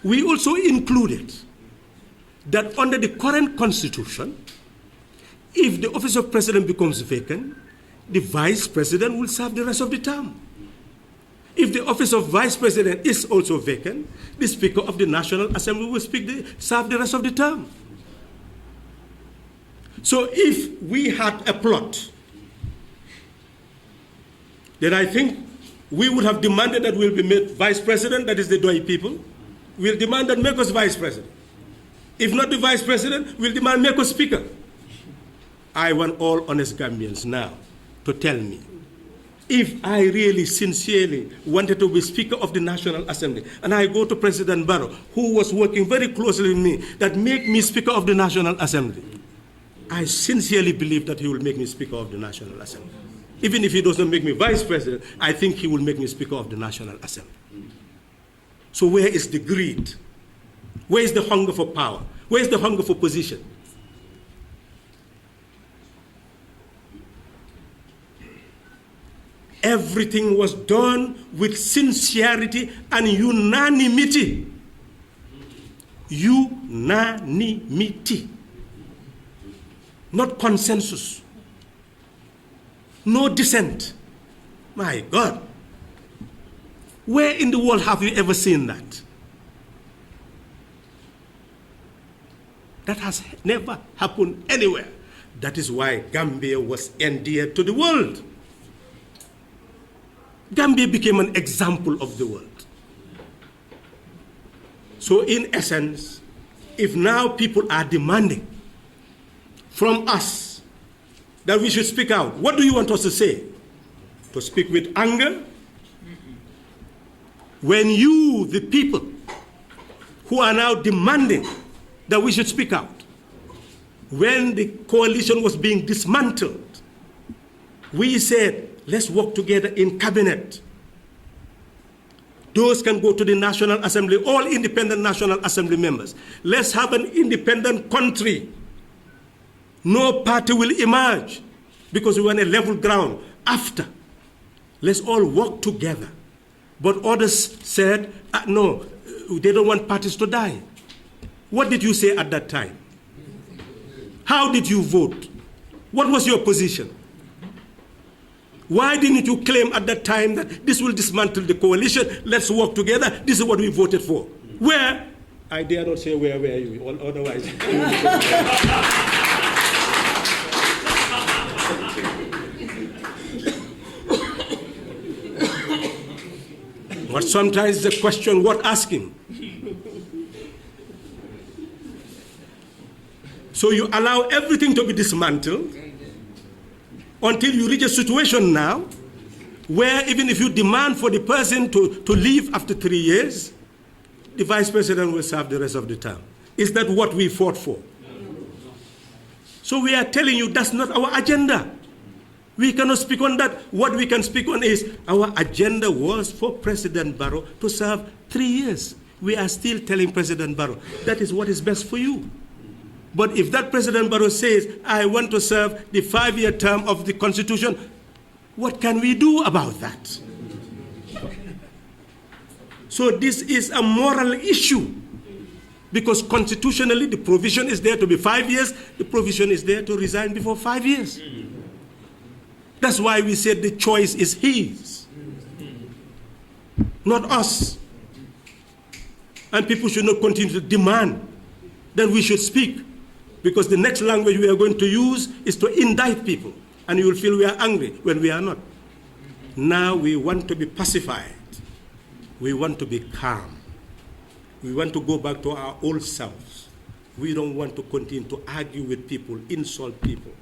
We also included that under the current constitution, if the office of president becomes vacant, the vice president will serve the rest of the term. If the office of vice president is also vacant, the Speaker of the National Assembly will serve the rest of the term. So if we had a plot, then I think we would have demanded that we'll be made vice president, that is the Doi people. We'll demand that make us vice president. If not the vice president, we'll demand make us speaker. I want all honest Gambians now to tell me, if I really sincerely wanted to be Speaker of the National Assembly, and I go to President Barrow, who was working very closely with me, that make me Speaker of the National Assembly, I sincerely believe that he will make me Speaker of the National Assembly. Even if he doesn't make me Vice President, I think he will make me Speaker of the National Assembly. So where is the greed? Where is the hunger for power? Where is the hunger for position? Everything was done with sincerity and unanimity. Unanimity. Not consensus. No dissent. My God. Where in the world have you ever seen that? That has never happened anywhere. That is why Gambia was endeared to the world. Gambia became an example of the world. So in essence, if now people are demanding from us that we should speak out, what do you want us to say? To speak with anger? When you, the people, who are now demanding that we should speak out, when the coalition was being dismantled, we said, let's work together in cabinet. Those can go to the National Assembly, all independent National Assembly members. Let's have an independent country. No party will emerge because we want a level ground. After, let's all work together. But others said, no, they don't want parties to die. What did you say at that time? How did you vote? What was your position? Why didn't you claim at that time that this will dismantle the coalition? Let's work together. This is what we voted for. Where? I dare not say where were you, otherwise. But sometimes the question worth asking. So you allow everything to be dismantled until you reach a situation now where even if you demand for the person to leave after 3 years, the vice president will serve the rest of the term. Is that what we fought for? So we are telling you that's not our agenda. We cannot speak on that. What we can speak on is our agenda was for President Barrow to serve 3 years. We are still telling President Barrow that is what is best for you. But if that President Barrow says, I want to serve the 5-year term of the Constitution, what can we do about that? So this is a moral issue. Because constitutionally, the provision is there to be 5 years. The provision is there to resign before 5 years. That's why we said the choice is his, not us. And people should not continue to demand that we should speak, because the next language we are going to use is to indict people, and you will feel we are angry when we are not. Now we want to be pacified. We want to be calm. We want to go back to our old selves. We don't want to continue to argue with people, insult people.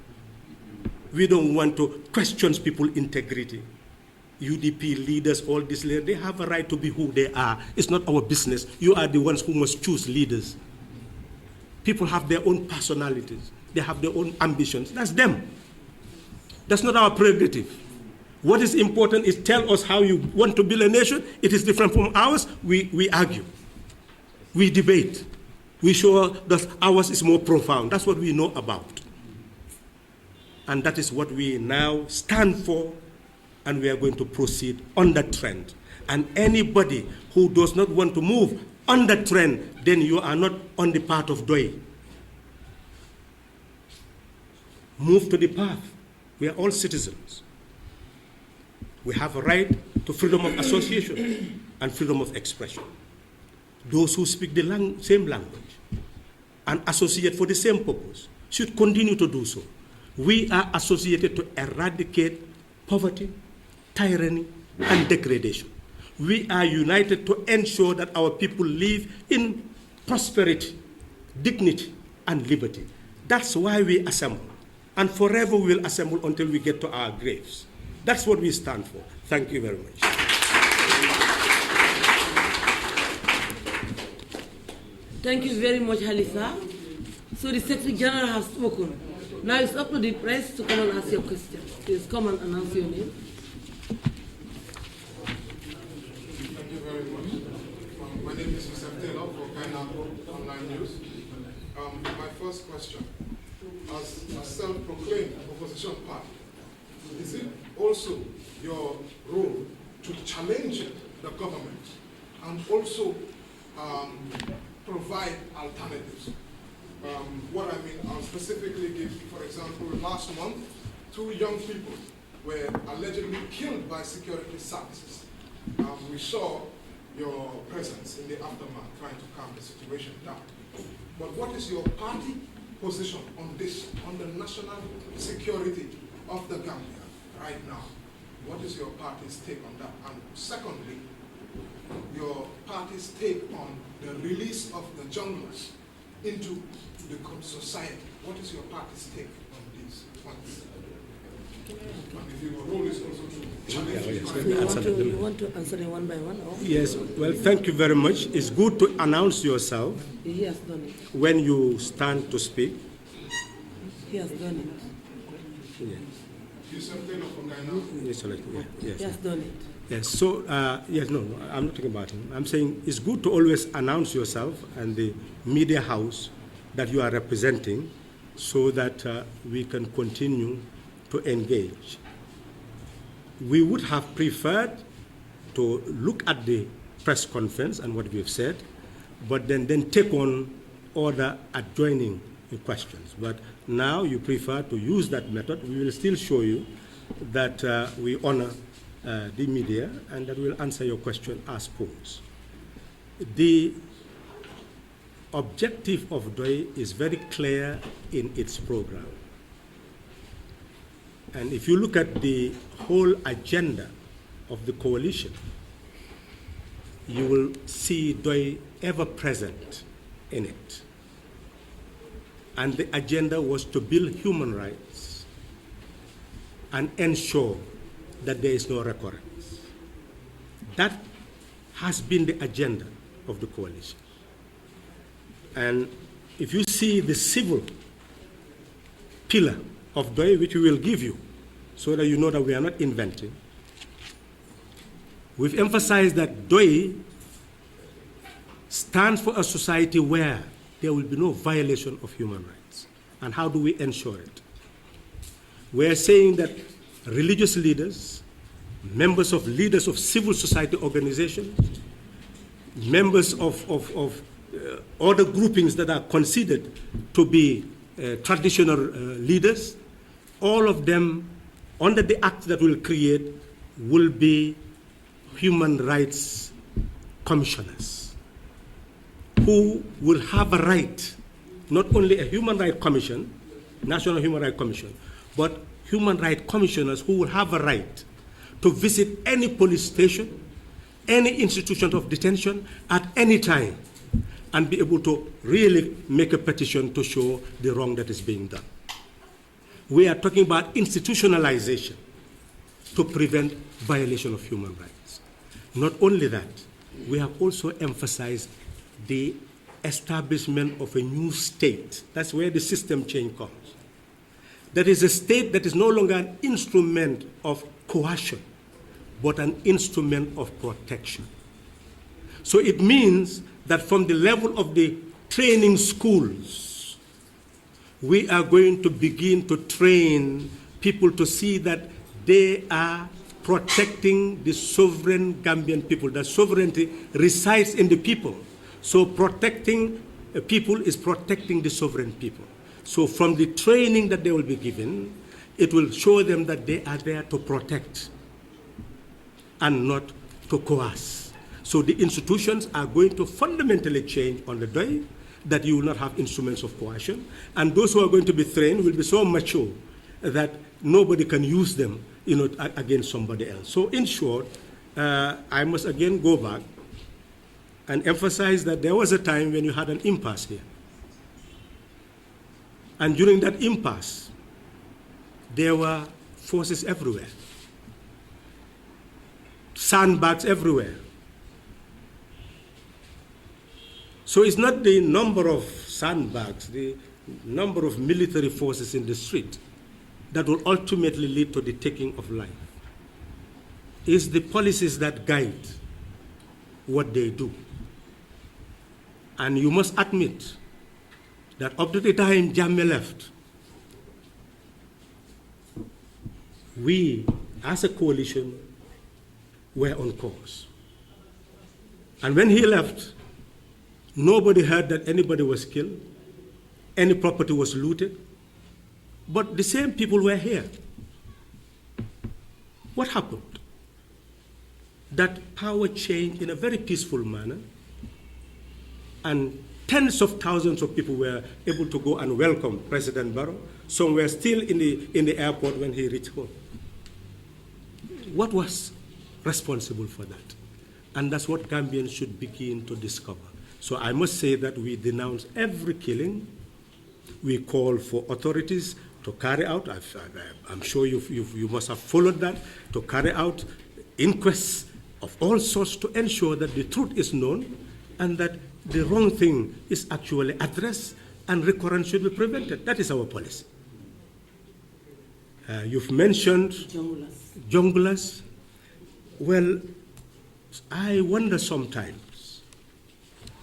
We don't want to question people's integrity. UDP leaders, all these leaders, they have a right to be who they are. It's not our business. You are the ones who must choose leaders. People have their own personalities. They have their own ambitions. That's them. That's not our prerogative. What is important is tell us how you want to build a nation. It is different from ours. We argue. We debate. We show that ours is more profound. That's what we know about. And that is what we now stand for, and we are going to proceed on that trend. And anybody who does not want to move on that trend, then you are not on the path of Doi. Move to the path. We are all citizens. We have a right to freedom of association and freedom of expression. Those who speak the same language and associate for the same purpose should continue to do so. We are associated to eradicate poverty, tyranny, and degradation. We are united to ensure that our people live in prosperity, dignity, and liberty. That's why we assemble. And forever we will assemble until we get to our graves. That's what we stand for. Thank you very much. Thank you very much, Halifa. So the Secretary General has spoken. Now it's up to the press to come and ask your question. Please come and announce your name. Thank you very much. My name is Mr. Taylor for Pineapple Online News. My first question, as a self-proclaimed opposition party, is it also your role to challenge the government and also provide alternatives? What I mean, I'll specifically give, for example, last month, 2 young people were allegedly killed by security services. We saw your presence in the aftermath trying to calm the situation down. But what is your party position on this, on the national security of the Gambia right now? What is your party's take on that? And secondly, your party's take on the release of the junglers into the society. What is your party's take on these points? And if your role is also to challenge You want to answer them one by one? Or? Yes, well, thank you very much. It's good to announce yourself He has done it. when you stand to speak. He has done it. Yeah. you something from Ghana? Yes, yeah, yes. He has done it. Yes, so, yes, no, I'm not talking about him. I'm saying it's good to always announce yourself and the media house that you are representing so that we can continue to engage. We would have preferred to look at the press conference and what we have said, but then take on other adjoining questions. But now you prefer to use that method. We will still show you that we honor the media and that we'll answer your question as posed. The objective of DOI is very clear in its program. And if you look at the whole agenda of the coalition, you will see DOI ever present in it. And the agenda was to build human rights and ensure that there is no recurrence. That has been the agenda of the coalition. And if you see the civil pillar of DOI, which we will give you, so that you know that we are not inventing, we've emphasized that DOI stands for a society where there will be no violation of human rights. And how do we ensure it? We're saying that religious leaders, members of leaders of civil society organizations, members of other groupings that are considered to be traditional leaders, all of them under the act that we'll create will be human rights commissioners who will have a right, not only a human rights commission, National Human Rights Commission, but human rights commissioners who will have a right to visit any police station, any institution of detention at any time, and be able to really make a petition to show the wrong that is being done. We are talking about institutionalization to prevent violation of human rights. Not only that, we have also emphasized the establishment of a new state. That's where the system change comes. That is a state that is no longer an instrument of coercion, but an instrument of protection. So it means that from the level of the training schools, we are going to begin to train people to see that they are protecting the sovereign Gambian people. That sovereignty resides in the people. So protecting people is protecting the sovereign people. So from the training that they will be given, it will show them that they are there to protect and not to coerce. So the institutions are going to fundamentally change on the day that you will not have instruments of coercion. And those who are going to be trained will be so mature that nobody can use them, against somebody else. So in short, I must again go back and emphasize that there was a time when you had an impasse here. And during that impasse, there were forces everywhere. sandbags everywhere. So it's not the number of sandbags, the number of military forces in the street that will ultimately lead to the taking of life. It's the policies that guide what they do. And you must admit that up to the time Jammeh left, we, as a coalition, were on course. And when he left, nobody heard that anybody was killed, any property was looted, but the same people were here. What happened? That power changed in a very peaceful manner, and tens of thousands of people were able to go and welcome President Barrow. Some were still in the airport when he reached home. What was responsible for that? And that's what Gambians should begin to discover. So I must say that we denounce every killing. We call for authorities to carry out, I'm sure you must have followed that, to carry out inquests of all sorts to ensure that the truth is known and that the wrong thing is actually addressed and recurrence should be prevented. That is our policy. You've mentioned junglers. Well, I wonder sometimes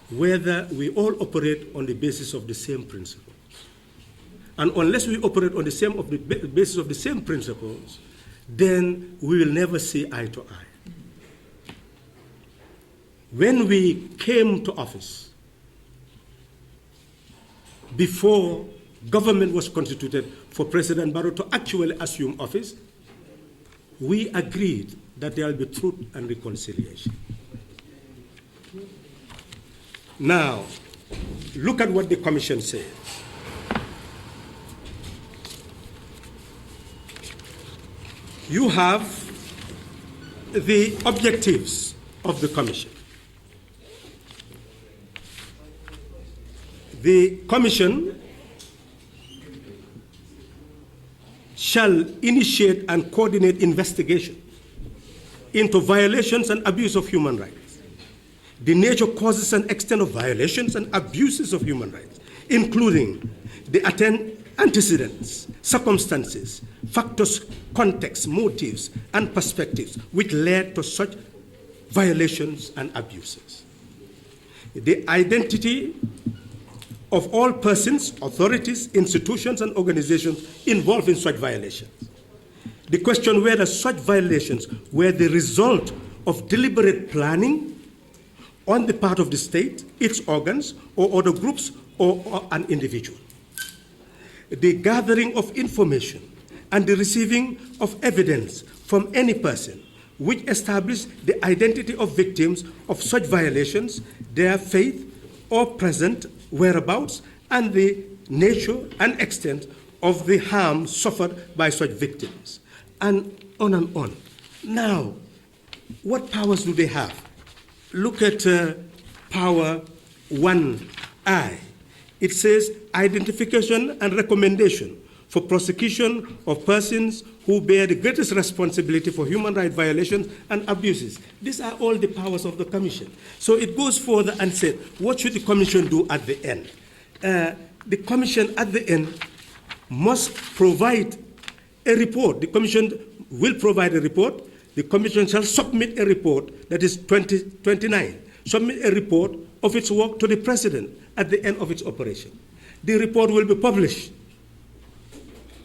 whether we all operate on the basis of the same principles. And unless we operate on the basis of the same principles, then we will never see eye to eye. When we came to office, before government was constituted for President Barrow to actually assume office, we agreed that there will be truth and reconciliation. Now, look at what the commission says. You have the objectives of the commission. The commission shall initiate and coordinate investigation into violations and abuse of human rights, the nature, causes, and extent of violations and abuses of human rights, including the antecedents, circumstances, factors, context, motives, and perspectives which led to such violations and abuses. The identity of all persons, authorities, institutions, and organizations involved in such violations. The question whether such violations were the result of deliberate planning on the part of the state, its organs, or other groups, or an individual. The gathering of information and the receiving of evidence from any person which establish the identity of victims of such violations, their faith or present whereabouts, and the nature and extent of the harm suffered by such victims, and on and on. Now, what powers do they have? Look at power 1I. It says identification and recommendation for prosecution of persons who bear the greatest responsibility for human rights violations and abuses. These are all the powers of the Commission. So it goes further and says, what should the Commission do at the end? The Commission at the end must provide a report. The Commission will provide a report. The Commission shall submit a report, that is 2029, submit a report of its work to the President at the end of its operation. The report will be published.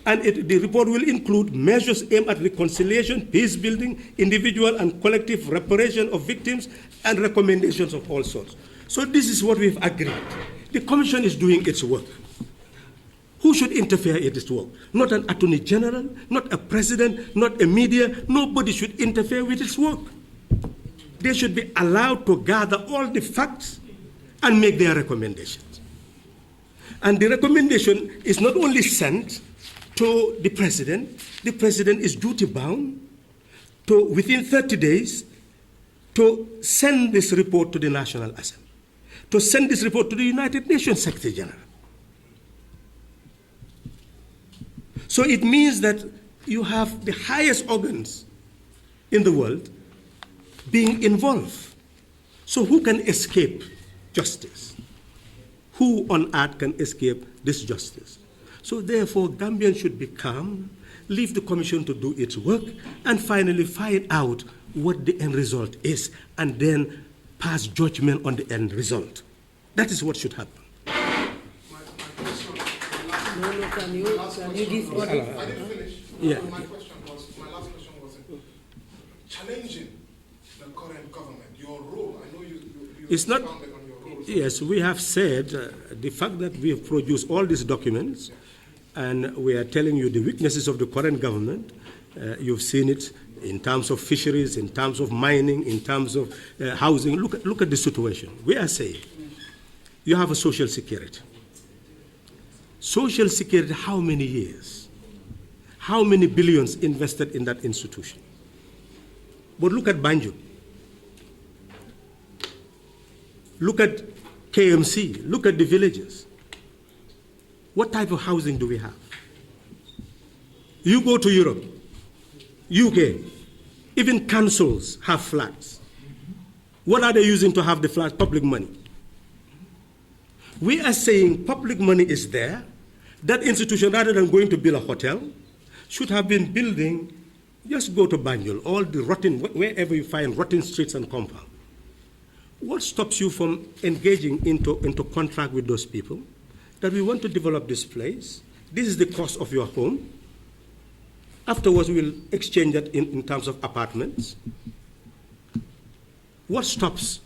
And the report will include measures aimed at reconciliation, peace building, individual and collective reparation of victims, and recommendations of all sorts. So this is what we've agreed. The Commission is doing its work. Who should interfere in this work? Not an Attorney General, not a President, not a media. Nobody should interfere with its work. They should be allowed to gather all the facts and make their recommendations. And the recommendation is not only sent to the President is duty-bound to, within 30 days, to send this report to the National Assembly, to send this report to the United Nations Secretary General. So it means that you have the highest organs in the world being involved. So who can escape justice? Who on earth can escape this justice? So therefore, Gambians should be calm, leave the commission to do its work, and finally find out what the end result is, and then pass judgment on the end result. That is what should happen. My question, No, can you give order? I didn't finish. Yeah. My last question was challenging the current government. Your role, I know you It's not. expounded on your role. Yes, we have said the fact that we have produced all these documents, and we are telling you the weaknesses of the current government. You've seen it in terms of fisheries, in terms of mining, in terms of housing. Look at the situation. We are saying you have a social security. Social security, how many years? How many billions invested in that institution? But look at Banjul. Look at KMC. Look at the villages. What type of housing do we have? You go to Europe, UK, even councils have flats. What are they using to have the flats? Public money. We are saying public money is there. That institution, rather than going to build a hotel, should have been building, just go to Banjul, all the rotten, wherever you find rotten streets and compound. What stops you from engaging into contract with those people? That we want to develop this place. This is the cost of your home. Afterwards, we'll exchange it in terms of apartments. What stops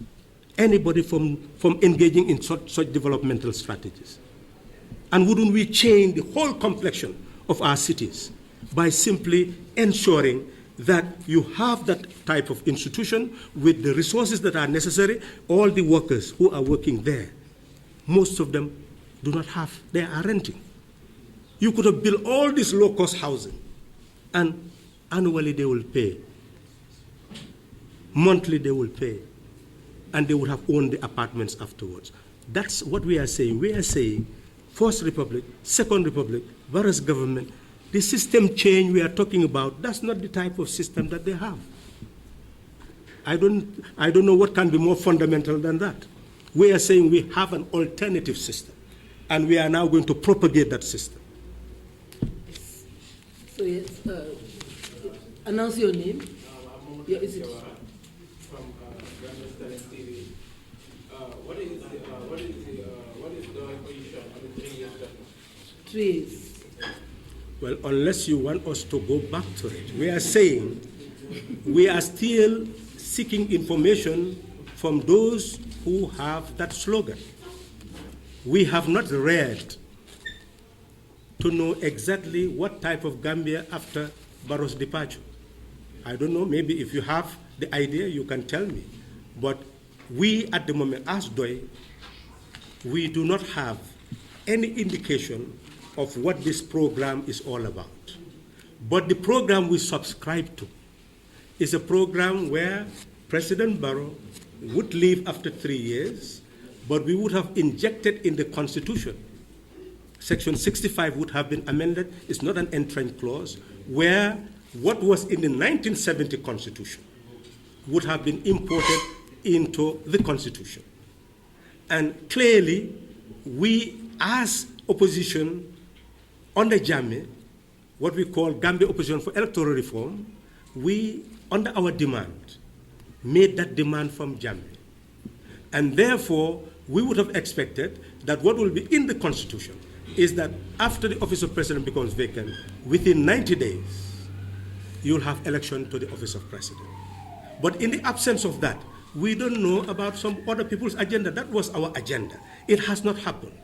anybody from engaging in such developmental strategies? And wouldn't we change the whole complexion of our cities by simply ensuring that you have that type of institution with the resources that are necessary? All the workers who are working there, most of them do not have, they are renting. You could have built all this low-cost housing, and annually they will pay. Monthly they will pay. And they would have owned the apartments afterwards. That's what we are saying. We are saying, First Republic, Second Republic, various government, the system change we are talking about, that's not the type of system that they have. I don't know what can be more fundamental than that. We are saying we have an alternative system, and we are now going to propagate that system. So yes, announce your name. Yeah, is it? From Gambia TV. What is the position on the 3 years document? 3 years. Well, unless you want us to go back to it, we are saying we are still seeking information from those who have that slogan. We have not read to know exactly what type of Gambia after Barrow's departure. I don't know, maybe if you have the idea, you can tell me. But we, at the moment, as DOI, we do not have any indication of what this program is all about. But the program we subscribe to is a program where President Barrow would leave after 3 years, but we would have injected in the Constitution. Section 65 would have been amended. It's not an entrant clause, where what was in the 1970 Constitution would have been imported into the Constitution. And clearly, we as opposition under Jammeh, what we call Gambia Opposition for Electoral Reform, we, under our demand, made that demand from Jammeh. And therefore, we would have expected that what will be in the Constitution is that after the office of president becomes vacant, within 90 days, you'll have election to the office of president. But in the absence of that, we don't know about some other people's agenda. That was our agenda. It has not happened.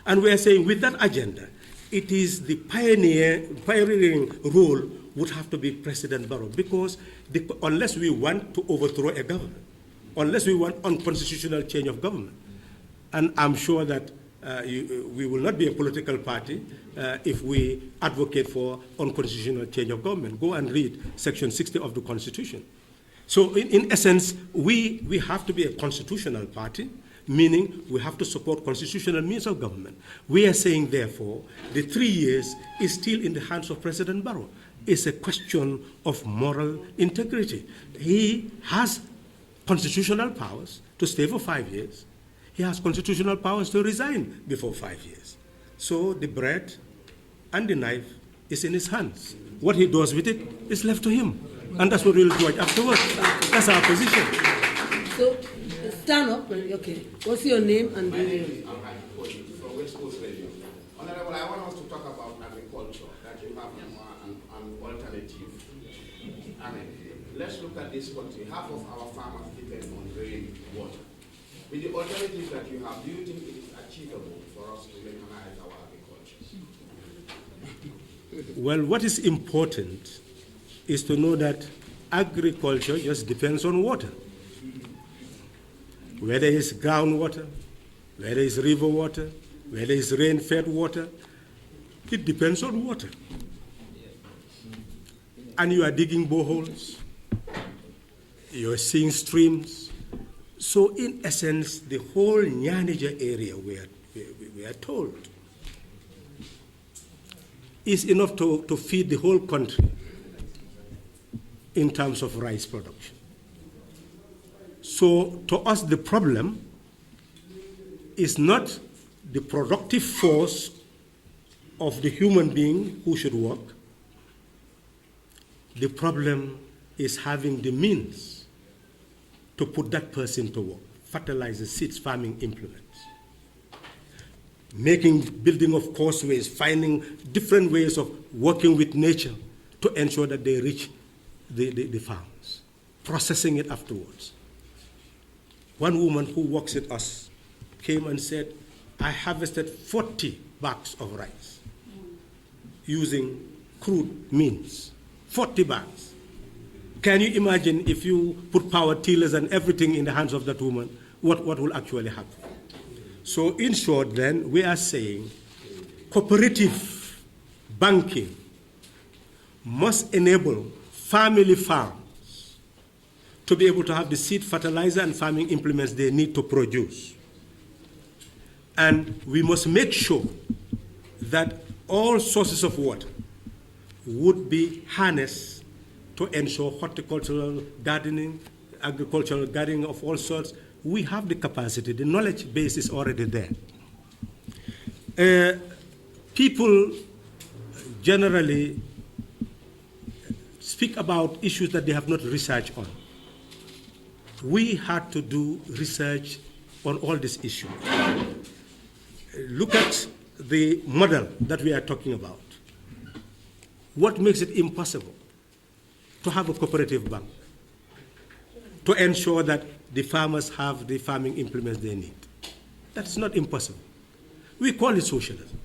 And we are saying with that agenda, it is the pioneering role would have to be President Barrow, because unless we want to overthrow a government, unless we want unconstitutional change of government, and I'm sure that we will not be a political party if we advocate for unconstitutional change of government. Go and read Section 60 of the Constitution. So in essence, we have to be a constitutional party, meaning we have to support constitutional means of government. We are saying, therefore, the 3 years is still in the hands of President Barrow. is a question of moral integrity. He has constitutional powers to stay for 5 years. He has constitutional powers to resign before 5 years. So the bread and the knife is in his hands. What he does with it is left to him. And that's what we'll judge afterwards. That's our position. So, stand up. Okay. What's your name and My name is Halifa from West Coast Radio. Honorable, I want us to talk about agriculture, that you have an alternative. I mean, let's look at this country. Half of our farmers depend on rain water. With the alternative that you have, do you think it is achievable for us to mechanize our agriculture? Well, what is important is to know that agriculture just depends on water. Whether it's groundwater, whether it's river water, whether it's rain-fed water, it depends on water. And you are digging boreholes, you're seeing streams. So in essence, the whole Nyanija area, we are told, is enough to feed the whole country in terms of rice production. So to us, the problem is not the productive force of the human being who should work. The problem is having the means to put that person to work. Fertilizers, seeds, farming implements. Building of causeways, finding different ways of working with nature to ensure that they reach the farms, processing it afterwards. One woman who works with us came and said, I harvested 40 bags of rice using crude means. 40 bags. Can you imagine if you put power tillers and everything in the hands of that woman, what will actually happen? So in short then, we are saying cooperative banking must enable family farms to be able to have the seed, fertilizer, and farming implements they need to produce. And we must make sure that all sources of water would be harnessed to ensure horticultural gardening, agricultural gardening of all sorts. We have the capacity, the knowledge base is already there. People generally speak about issues that they have not researched on. We had to do research on all these issues. Look at the model that we are talking about. What makes it impossible to have a cooperative bank to ensure that the farmers have the farming implements they need? That's not impossible. We call it socialism.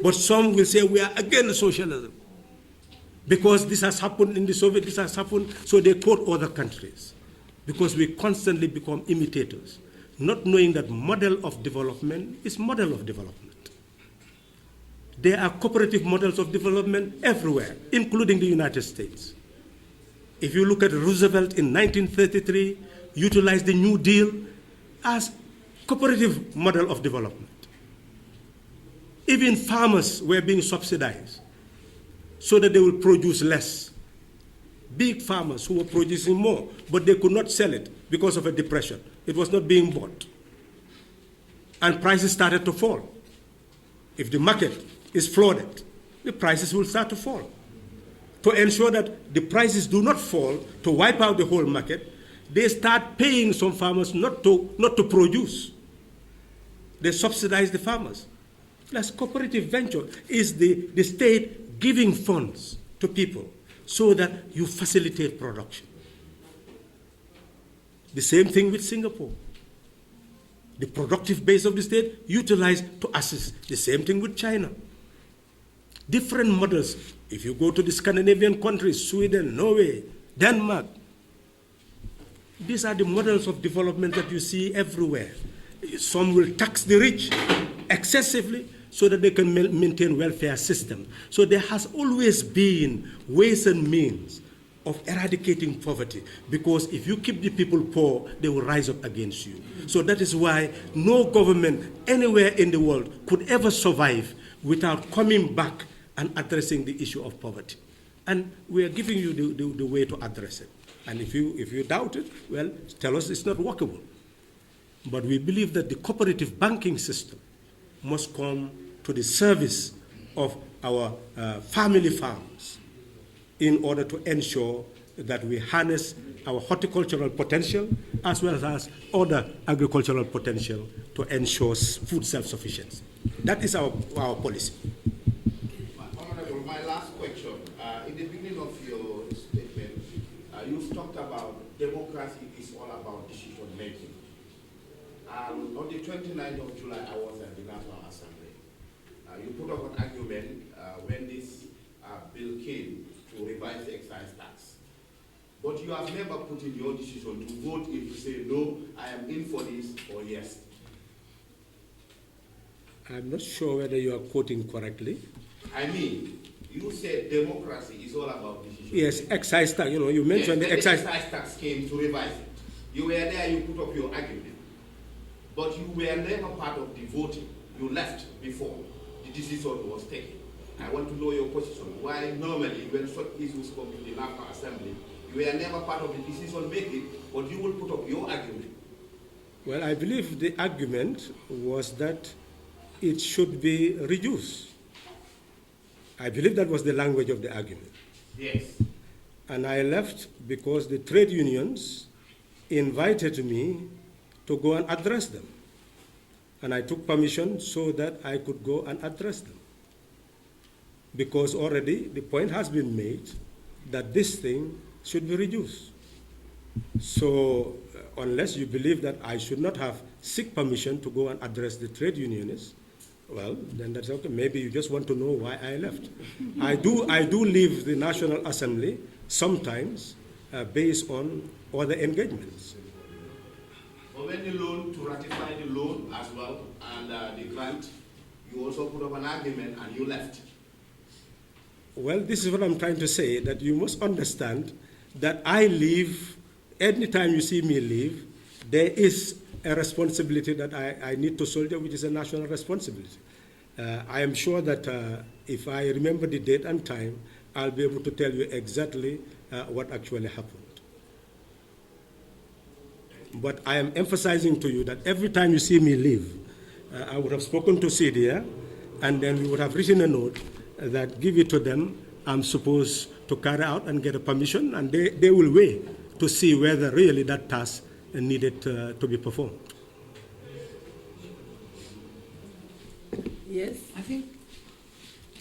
But some will say we are against socialism because this has happened in the Soviet, this has happened, so they quote other countries. Because we constantly become imitators, not knowing that model of development is model of development. There are cooperative models of development everywhere, including the United States. If you look at Roosevelt in 1933, utilized the New Deal as cooperative model of development. Even farmers were being subsidized so that they will produce less. Big farmers who were producing more, but they could not sell it because of a depression. It was not being bought. And prices started to fall. If the market is flooded, the prices will start to fall. To ensure that the prices do not fall, to wipe out the whole market, they start paying some farmers not to produce. They subsidize the farmers. Plus cooperative venture is the state giving funds to people so that you facilitate production. The same thing with Singapore. The productive base of the state utilized to assist. The same thing with China. Different models. If you go to the Scandinavian countries, Sweden, Norway, Denmark, these are the models of development that you see everywhere. Some will tax the rich excessively so that they can maintain welfare systems. So there has always been ways and means of eradicating poverty, because if you keep the people poor, they will rise up against you. So that is why no government anywhere in the world could ever survive without coming back and addressing the issue of poverty. And we are giving you the way to address it. And if you doubt it, well, tell us it's not workable. But we believe that the cooperative banking system must come to the service of our family farms in order to ensure that we harness our horticultural potential as well as other agricultural potential to ensure food self-sufficiency. That is our policy. Honorable, my last question. In the beginning of your statement, you've talked about democracy is all about decision making. On the 29th of July, I was at the National Assembly. You put up an argument when this bill came to revise the excise tax. But you have never put in your decision to vote if you say, no, I am in for this, or yes. I'm not sure whether you are quoting correctly. I mean, you said democracy is all about decision. Yes, excise tax, you mentioned yes, the excise tax came to revise it. You were there, you put up your argument. But you were never part of the voting. You left before the decision was taken. I want to know your position. Why normally when such issues come to the National Assembly, you were never part of the decision making, but you will put up your argument. Well, I believe the argument was that it should be reduced. I believe that was the language of the argument. Yes. And I left because the trade unions invited me to go and address them. And I took permission so that I could go and address them. Because already the point has been made that this thing should be reduced. So unless you believe that I should not have seek permission to go and address the trade unionists, well, then that's okay. Maybe you just want to know why I left. I do leave the National Assembly sometimes based on other engagements. But when the loan, to ratify the loan as well, and the grant, you also put up an argument and you left. Well, this is what I'm trying to say, that you must understand that I leave, anytime you see me leave, there is a responsibility that I need to soldier, which is a national responsibility. I am sure that if I remember the date and time, I'll be able to tell you exactly what actually happened. But I am emphasizing to you that every time you see me leave, I would have spoken to CDA, and then we would have written a note that give it to them. I'm supposed to carry out and get a permission, and they will weigh to see whether really that task needed to be performed. Yes? I think,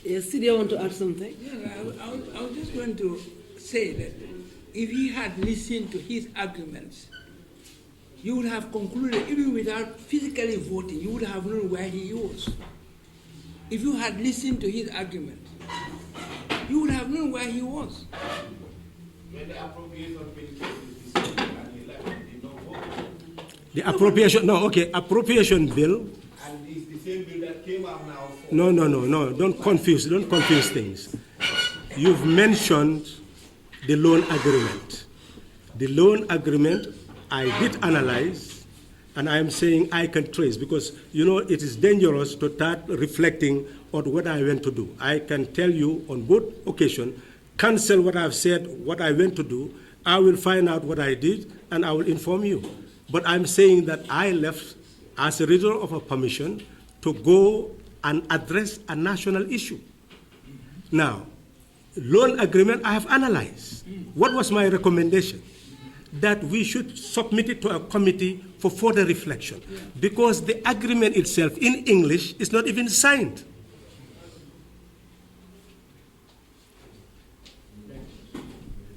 Yes, CDA want to add something? yeah, I was just going to say that if he had listened to his arguments, you would have concluded, even without physically voting, you would have known where he was. If you had listened to his argument, you would have known where he was. When the appropriation bill came to this and he left, he did not vote. The appropriation bill. And it's the same bill that came out now. No, don't confuse things. You've mentioned the loan agreement. The loan agreement, I did analyze, and I am saying I can trace, because it is dangerous to start reflecting on what I went to do. I can tell you on both occasions, cancel what I've said, what I went to do. I will find out what I did, and I will inform you. But I'm saying that I left as a result of a permission to go and address a national issue. Now, loan agreement I have analyzed. What was my recommendation? That we should submit it to a committee for further reflection, because the agreement itself in English is not even signed.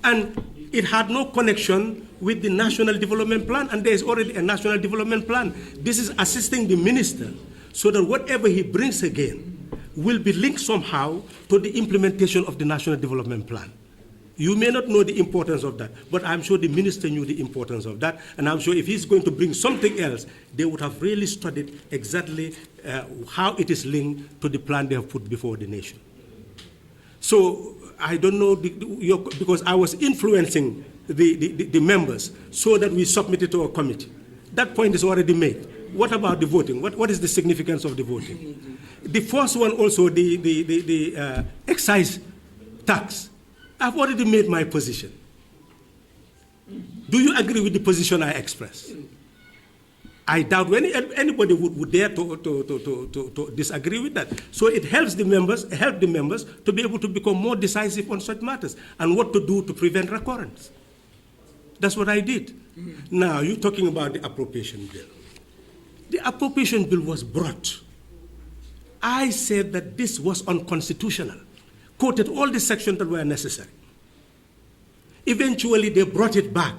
And it had no connection with the National Development Plan, and there is already a National Development Plan. This is assisting the minister so that whatever he brings again will be linked somehow to the implementation of the National Development Plan. You may not know the importance of that, but I'm sure the minister knew the importance of that, and I'm sure if he's going to bring something else, they would have really studied exactly how it is linked to the plan they have put before the nation. So I don't know, because I was influencing the members so that we submit it to a committee. That point is already made. What about the voting? What is the significance of the voting? The first one also, the excise tax. I've already made my position. Do you agree with the position I expressed? I doubt anybody would dare to disagree with that. So it helps the members to be able to become more decisive on such matters and what to do to prevent recurrence. That's what I did. Now, you're talking about the appropriation bill. The appropriation bill was brought. I said that this was unconstitutional, quoted all the sections that were necessary. Eventually, they brought it back.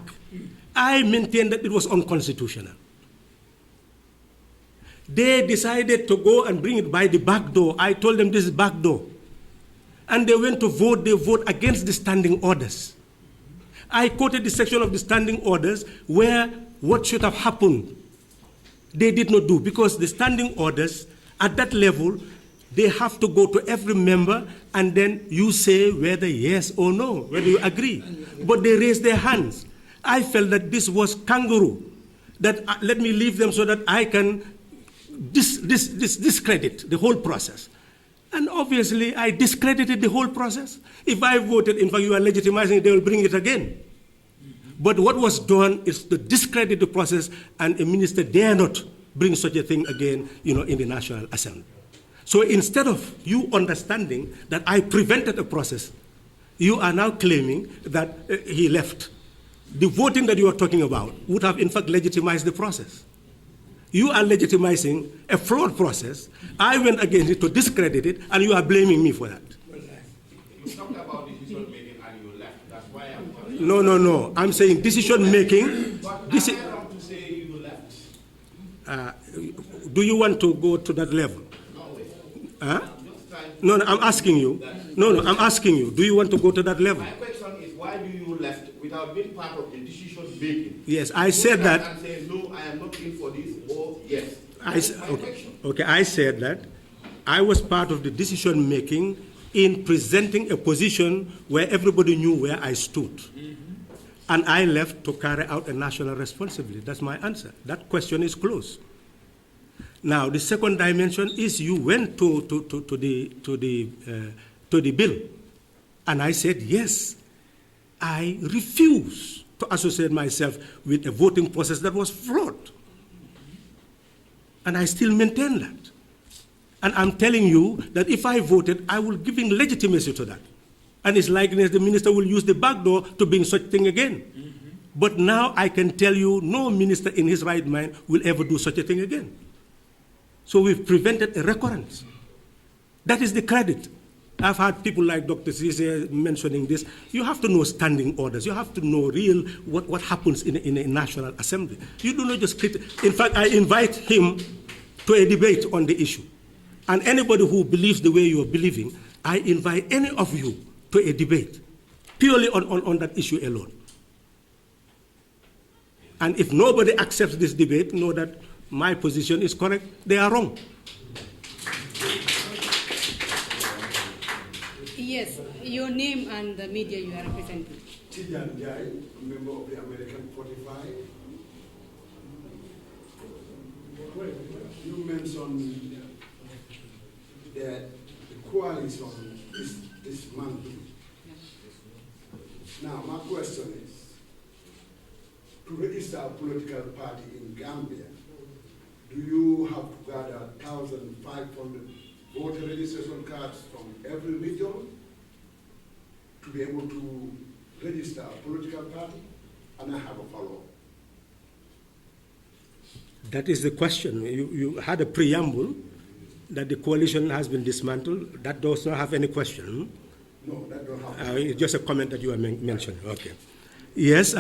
I maintained that it was unconstitutional. They decided to go and bring it by the back door. I told them this is back door. And they went to vote. They vote against the standing orders. I quoted the section of the standing orders where what should have happened, they did not do, because the standing orders at that level, they have to go to every member and then you say whether yes or no, whether you agree. But they raised their hands. I felt that this was kangaroo, that let me leave them so that I can discredit the whole process. And obviously, I discredited the whole process. If I voted, in fact, you are legitimizing it, they will bring it again. But what was done is to discredit the process, and a minister dare not bring such a thing again, in the National Assembly. So instead of you understanding that I prevented a process, you are now claiming that he left. The voting that you are talking about would have, in fact, legitimized the process. You are legitimizing a flawed process. I went against it to discredit it, and you are blaming me for that. You talked about decision making and you left. That's why I'm talking. No. I'm saying decision making. But am I wrong to say you left? Do you want to go to that level? No way. Huh? I'm just trying to. No, I'm asking you. No, I'm asking you. Do you want to go to that level? My question is, why do you left without being part of the decision making? Yes, I said that. And say, no, I am not in for this, or yes. Okay, I said that I was part of the decision making in presenting a position where everybody knew where I stood. And I left to carry out a national responsibility. That's my answer. That question is closed. Now, the second dimension is you went to the bill, and I said yes. I refuse to associate myself with a voting process that was flawed. And I still maintain that. And I'm telling you that if I voted, I will give in legitimacy to that. And it's likely the minister will use the back door to bring such thing again. But now I can tell you no minister in his right mind will ever do such a thing again. So we've prevented a recurrence. That is the credit. I've had people like Dr. Cisse mentioning this. You have to know standing orders. You have to know what happens in a National Assembly. You do not just critique. In fact, I invite him to a debate on the issue. And anybody who believes the way you are believing, I invite any of you to a debate, purely on that issue alone. And if nobody accepts this debate, know that my position is correct. They are wrong. Yes, your name and the media you are representing. Tijan Jai, member of the American 45. You mentioned that the coalition is dismantled. Now, my question is, to register a political party in Gambia, do you have to gather 1,500 voter registration cards from every region to be able to register a political party? And I have a follow-up. That is the question. You had a preamble that the coalition has been dismantled. That does not have any question. No, that don't have. It's just a comment that you are mentioning. Okay. Yes,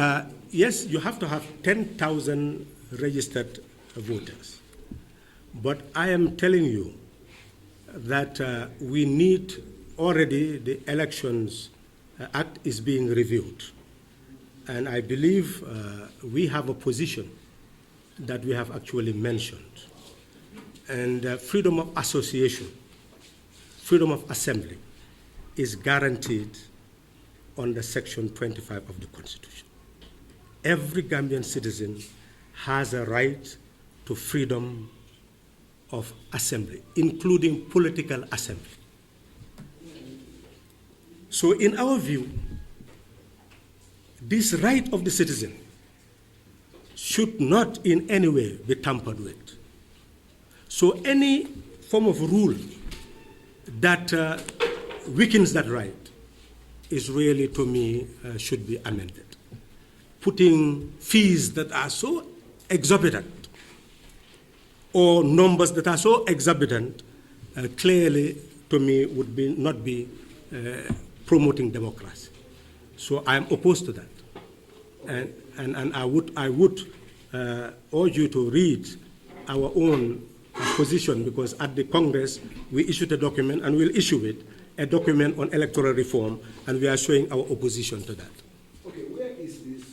yes, you have to have 10,000 registered voters. But I am telling you that we need already the Elections Act is being reviewed. And I believe we have a position that we have actually mentioned. And freedom of association, freedom of assembly is guaranteed under Section 25 of the Constitution. Every Gambian citizen has a right to freedom of assembly, including political assembly. So in our view, this right of the citizen should not in any way be tampered with. So any form of rule that weakens that right is really, to me, should be amended. Putting fees that are so exorbitant or numbers that are so exorbitant clearly, to me, would not be promoting democracy. So I am opposed to that. And I would urge you to read our own position, because at the Congress we issued a document, and we'll issue it, a document on electoral reform, and we are showing our opposition to that. Okay, where is this,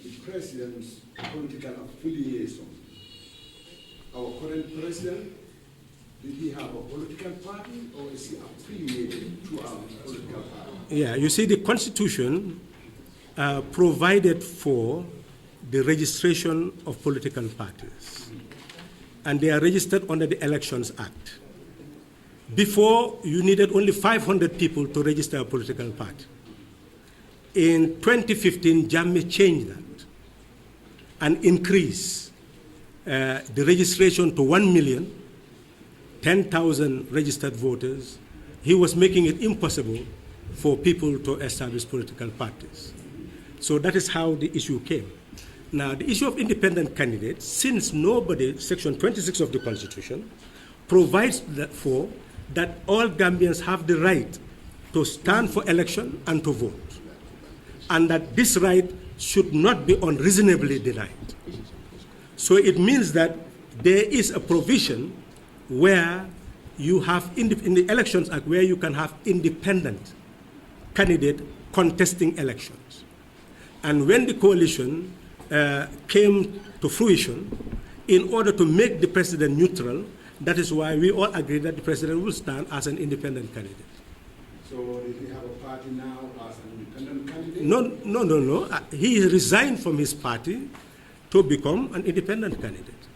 the president's political affiliation? Our current president, did he have a political party, or is he affiliated to our political party? Yeah, you see, the Constitution provided for the registration of political parties, and they are registered under the Elections Act. Before, you needed only 500 people to register a political party. In 2015, Jammeh changed that and increased the registration to 1,010,000 registered voters. He was making it impossible for people to establish political parties. So that is how the issue came. Now, the issue of independent candidates, since nobody, Section 26 of the Constitution, provides for that all Gambians have the right to stand for election and to vote, and that this right should not be unreasonably denied. So it means that there is a provision where you have, in the Elections Act, where you can have independent candidate contesting elections. And when the coalition came to fruition, in order to make the president neutral, that is why we all agree that the president will stand as an independent candidate. So does he have a party now as an independent candidate? No. He resigned from his party to become an independent candidate.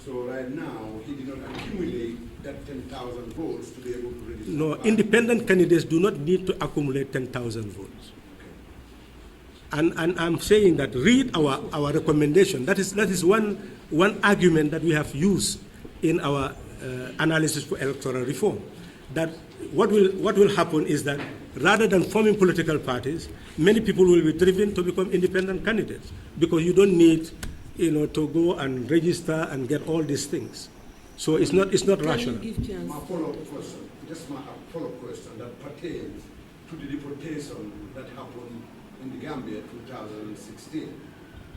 So right now, he did not accumulate that 10,000 votes to be able to register. No, independent candidates do not need to accumulate 10,000 votes. And I'm saying that read our recommendation. That is one argument that we have used in our analysis for electoral reform. That what will happen is that rather than forming political parties, many people will be driven to become independent candidates, because you don't need, to go and register and get all these things. So it's not rational. My follow-up question, just my follow-up question that pertains to the deportation that happened in the Gambia 2016.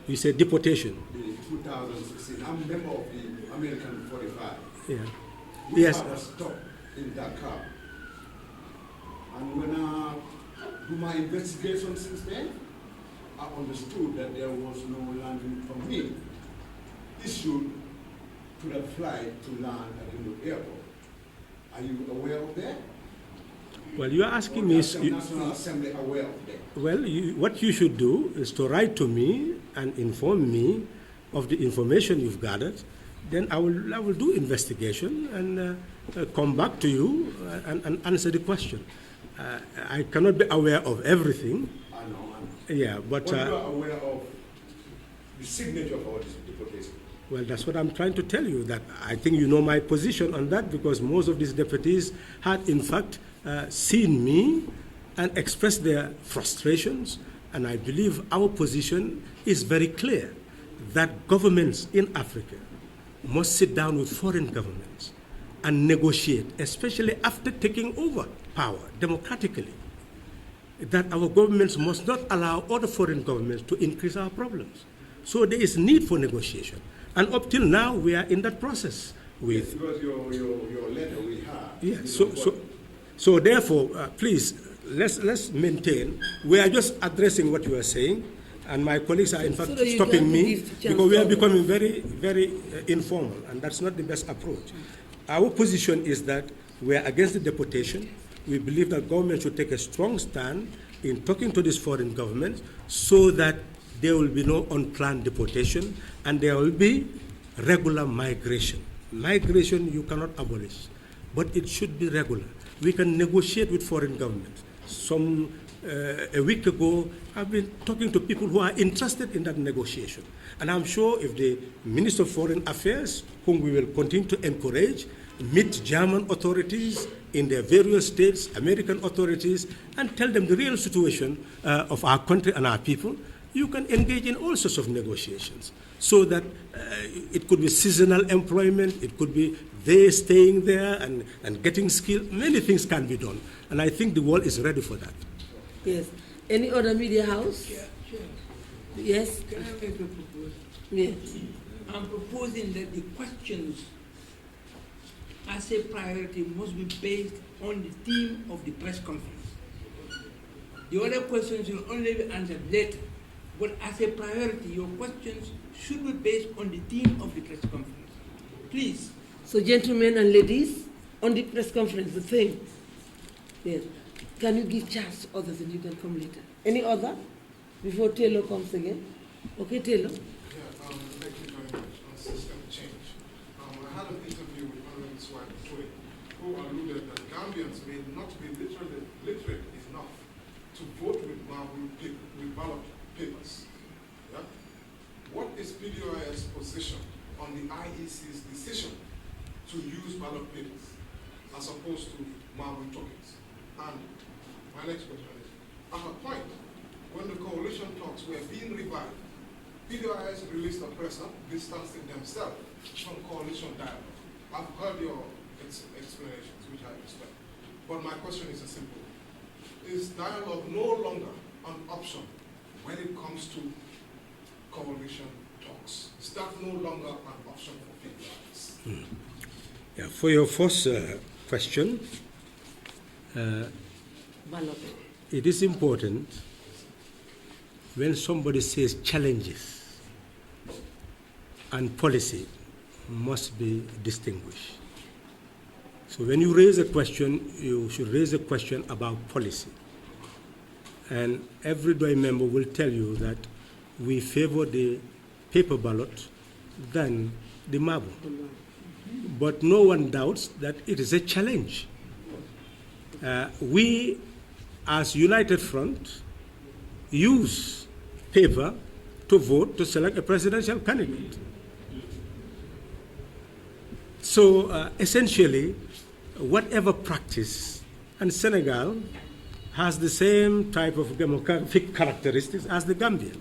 You said deportation. The 2016. I'm a member of the American 45. Yeah. We Yes. had a stop in Dakar. And when I do my investigation since then, I understood that there was no landing permit issued to that flight to land at the new airport. Are you aware of that? Well, you are asking Or me. is the National Assembly aware of that? Well, what you should do is to write to me and inform me of the information you've gathered. Then I will do investigation and come back to you and answer the question. I cannot be aware of everything. I know. Yeah, but you are aware of the signature of our deportation. well, that's what I'm trying to tell you. That I think you know my position on that, because most of these deputies had, in fact, seen me and expressed their frustrations. And I believe our position is very clear, that governments in Africa must sit down with foreign governments and negotiate, especially after taking over power democratically, that our governments must not allow other foreign governments to increase our problems. So there is need for negotiation. And up till now, we are in that process. Yes, because your letter we have. Yeah, so therefore, please, let's maintain. We are just addressing what you are saying, and my colleagues are in fact stopping me, because we are becoming very, very informal, and that's not the best approach. Our position is that we are against the deportation. We believe that government should take a strong stand in talking to these foreign governments, so that there will be no unplanned deportation and there will be regular migration. Migration you cannot abolish, but it should be regular. We can negotiate with foreign governments. Some a week ago, I've been talking to people who are interested in that negotiation. And I'm sure if the Minister of Foreign Affairs, whom we will continue to encourage, meet German authorities in their various states, American authorities, and tell them the real situation of our country and our people, you can engage in all sorts of negotiations. So that it could be seasonal employment, it could be they staying there and getting skilled. Many things can be done. And I think the world is ready for that. Yes. Any other media house? Sure. Yes? Can I make a proposal? Yes. I'm proposing that the questions as a priority must be based on the theme of the press conference. The other questions will only be answered later. But as a priority, your questions should be based on the theme of the press conference. Please. So, gentlemen and ladies, on the press conference, the thing. Yes. Can you give chance to others and you can come later? Any other? Before Taylor comes again? Okay, Taylor. Yeah, thank you very much. On system change. I had an interview with Honorable Swahili, who alluded that Gambians may not be literate enough to vote with ballot papers. Yeah? What is PDIOS position on the IEC's decision to use ballot papers as opposed to Maui tokens? And my next question is, at a point when the coalition talks were being revived, PDIOS released a Presa distancing themselves from coalition dialogue. I've heard your explanations, which I respect. But my question is a simple one. Is dialogue no longer an option when it comes to coalition talks? Is that no longer an option for PDIOS? Yeah, for your first question, it is important when somebody says challenges and policy must be distinguished. So when you raise a question, you should raise a question about policy. And every DOI member will tell you that we favor the paper ballot than the marble. But no one doubts that it is a challenge. We, as United Front, use paper to vote to select a presidential candidate. So essentially, whatever practice, and Senegal has the same type of demographic characteristics as the Gambia,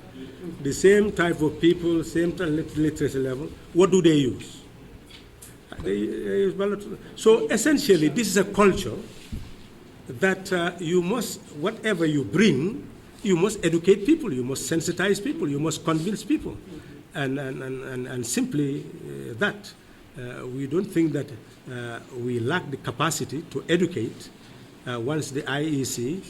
the same type of people, same literacy level. What do they use? They use ballot. So essentially, this is a culture that you must, whatever you bring, you must educate people, you must sensitize people, you must convince people. And simply that. We don't think that we lack the capacity to educate once the IEC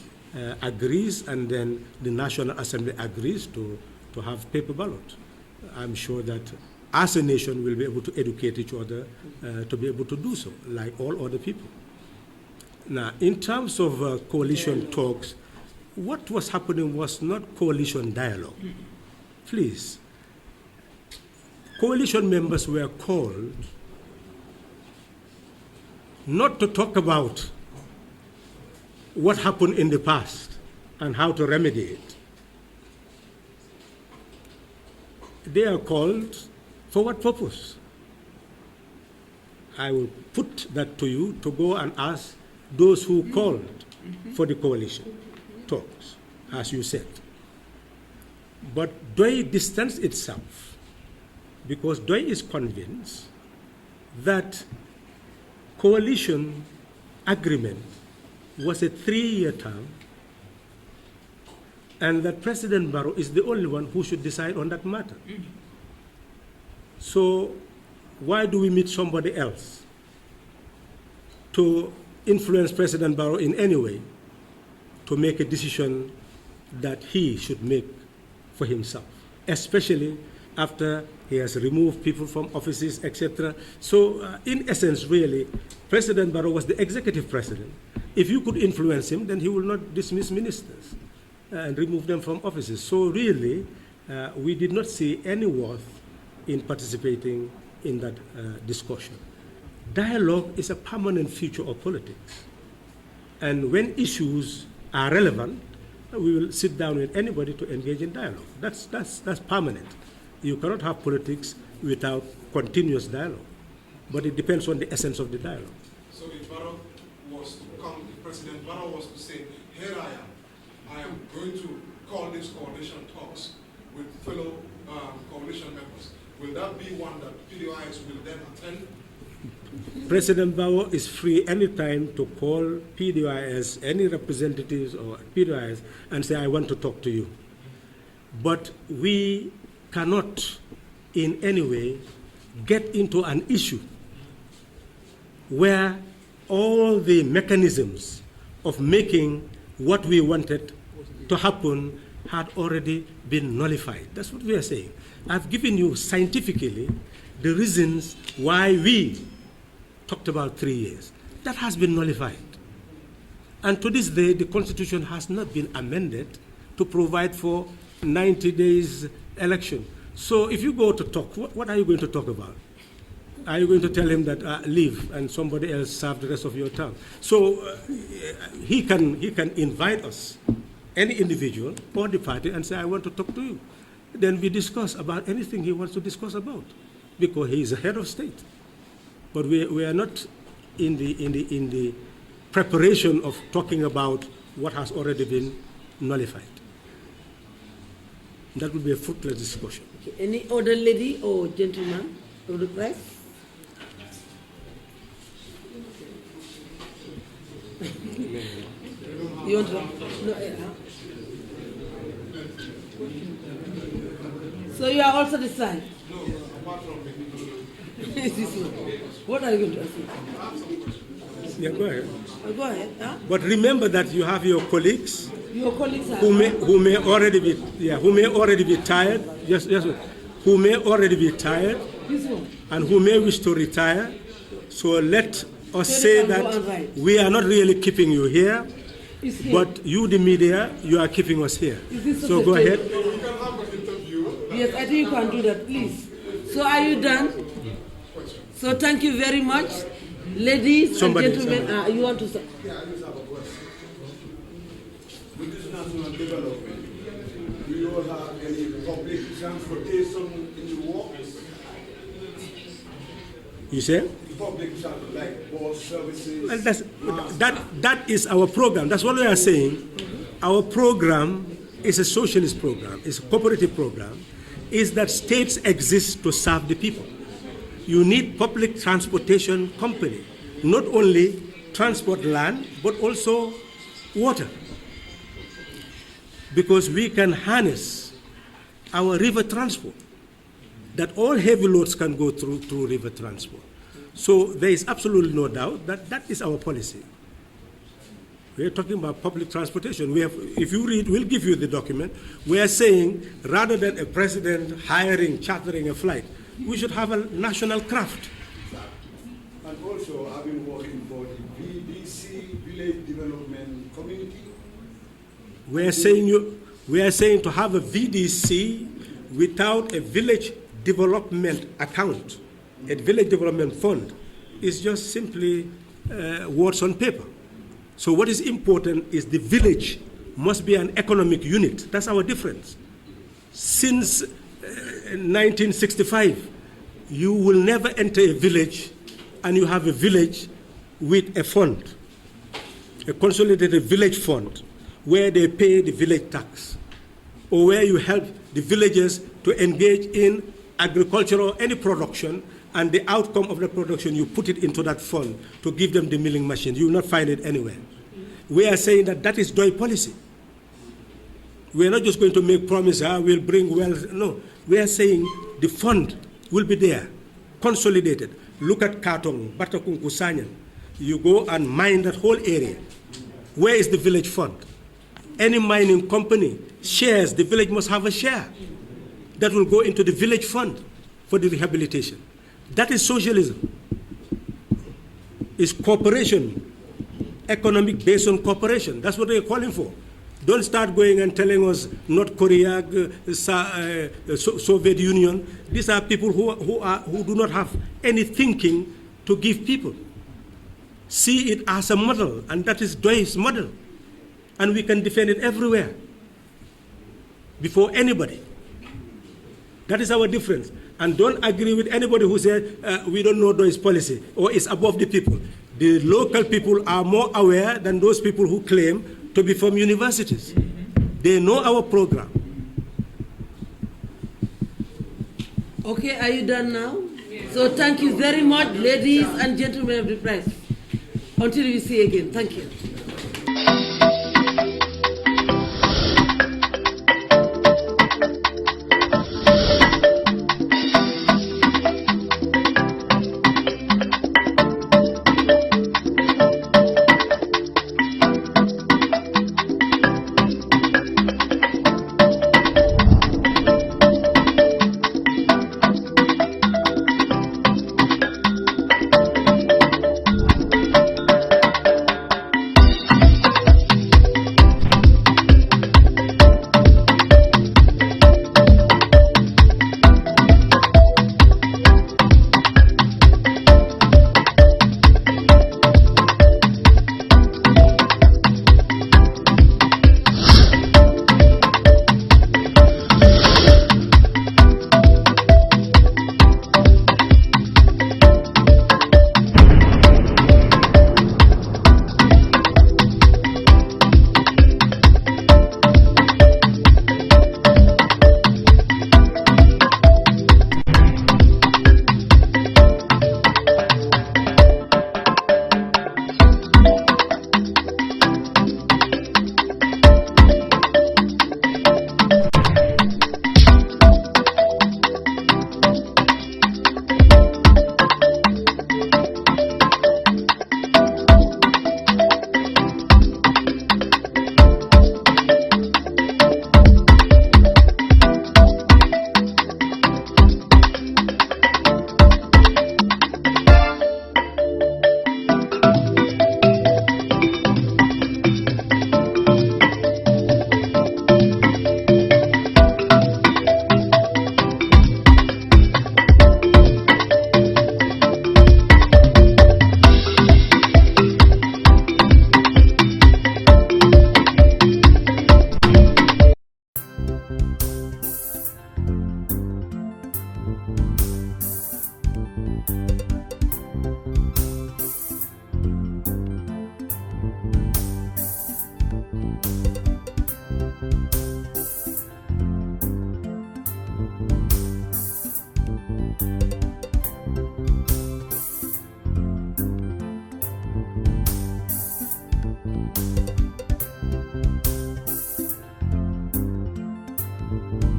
agrees and then the National Assembly agrees to have paper ballot. I'm sure that as a nation we'll be able to educate each other to be able to do so, like all other people. Now, in terms of coalition talks, what was happening was not coalition dialogue. Please. Coalition members were called not to talk about what happened in the past and how to remedy it. They are called for what purpose? I will put that to you to go and ask those who called for the coalition talks, as you said. But DOI distanced itself because DOI is convinced that coalition agreement was a 3-year term and that President Barrow is the only one who should decide on that matter. So why do we meet somebody else to influence President Barrow in any way to make a decision that he should make for himself, especially after he has removed people from offices, etc. So in essence, really, President Barrow was the executive president. If you could influence him, then he will not dismiss ministers and remove them from offices. So really, we did not see any worth in participating in that discussion. Dialogue is a permanent feature of politics. And when issues are relevant, we will sit down with anybody to engage in dialogue. That's permanent. You cannot have politics without continuous dialogue. But it depends on the essence of the dialogue. So if Barrow was to come, if President Barrow was to say, here I am going to call these coalition talks with fellow coalition members, will that be one that PDIOS will then attend? President Barrow is free anytime to call PDIOS, any representatives or PDIOS, and say, I want to talk to you. But we cannot in any way get into an issue where all the mechanisms of making what we wanted to happen had already been nullified. That's what we are saying. I've given you scientifically the reasons why we talked about 3 years. That has been nullified. And to this day, the Constitution has not been amended to provide for 90 days election. So if you go to talk, what are you going to talk about? Are you going to tell him that leave and somebody else serve the rest of your term? So he can invite us, any individual or the party, and say, I want to talk to you. Then we discuss about anything he wants to discuss about, because he is a head of state. But we are not in the preparation of talking about what has already been nullified. That would be a fruitless discussion. Okay. Any other lady or gentleman of the press? You want to? No, so you are also the side? No, apart from me. What are you going to ask? Yeah, go ahead. Go ahead. Huh? But remember that you have your colleagues. Your colleagues are who may already be tired. Who may already be tired, and who may wish to retire. So let us say that we are not really keeping you here, but you, the media, you are keeping us here. So go ahead. You can have an interview. Yes, I think you can do that, please. So are you done? So thank you very much, ladies and gentlemen. You want to say? Yeah, I just have a question. With this national development, do you all have any public transportation in the works? You say? Public transport, like bus services? Well, that is our program. That's what we are saying. Our program is a socialist program, it's a cooperative program, is that states exist to serve the people. You need public transportation company, not only transport land, but also water. Because we can harness our river transport, that all heavy loads can go through river transport. So there is absolutely no doubt that that is our policy. We are talking about public transportation. We have, if you read, we'll give you the document. We are saying rather than a president chartering a flight, we should have a national craft. And also, I've been working for the VDC, Village Development Community. We are saying to have a VDC without a village development account, a village development fund, is just simply words on paper. So what is important is the village must be an economic unit. That's our difference. Since 1965, you will never enter a village and you have a village with a fund, a consolidated village fund, where they pay the village tax, or where you help the villagers to engage in agriculture or any production, and the outcome of the production, you put it into that fund to give them the milling machine. You will not find it anywhere. We are saying that that is DOI policy. We are not just going to make promises, we'll bring wealth. No, we are saying the fund will be there, consolidated. Look at Katong, Batakung, Kusanyan. You go and mine that whole area. Where is the village fund? Any mining company shares, the village must have a share that will go into the village fund for the rehabilitation. That is socialism. It's cooperation, economic based on cooperation. That's what they're calling for. Don't start going and telling us North Korea, Soviet Union. These are people who do not have any thinking to give people. See it as a model, and that is DOI's model. And we can defend it everywhere. before anybody. That is our difference. And don't agree with anybody who says we don't know those policy or it's above the people. The local people are more aware than those people who claim to be from universities. They know our program. Okay, are you done now? Yes. So thank you very much, ladies and gentlemen of the press. Until we see you again. Thank you.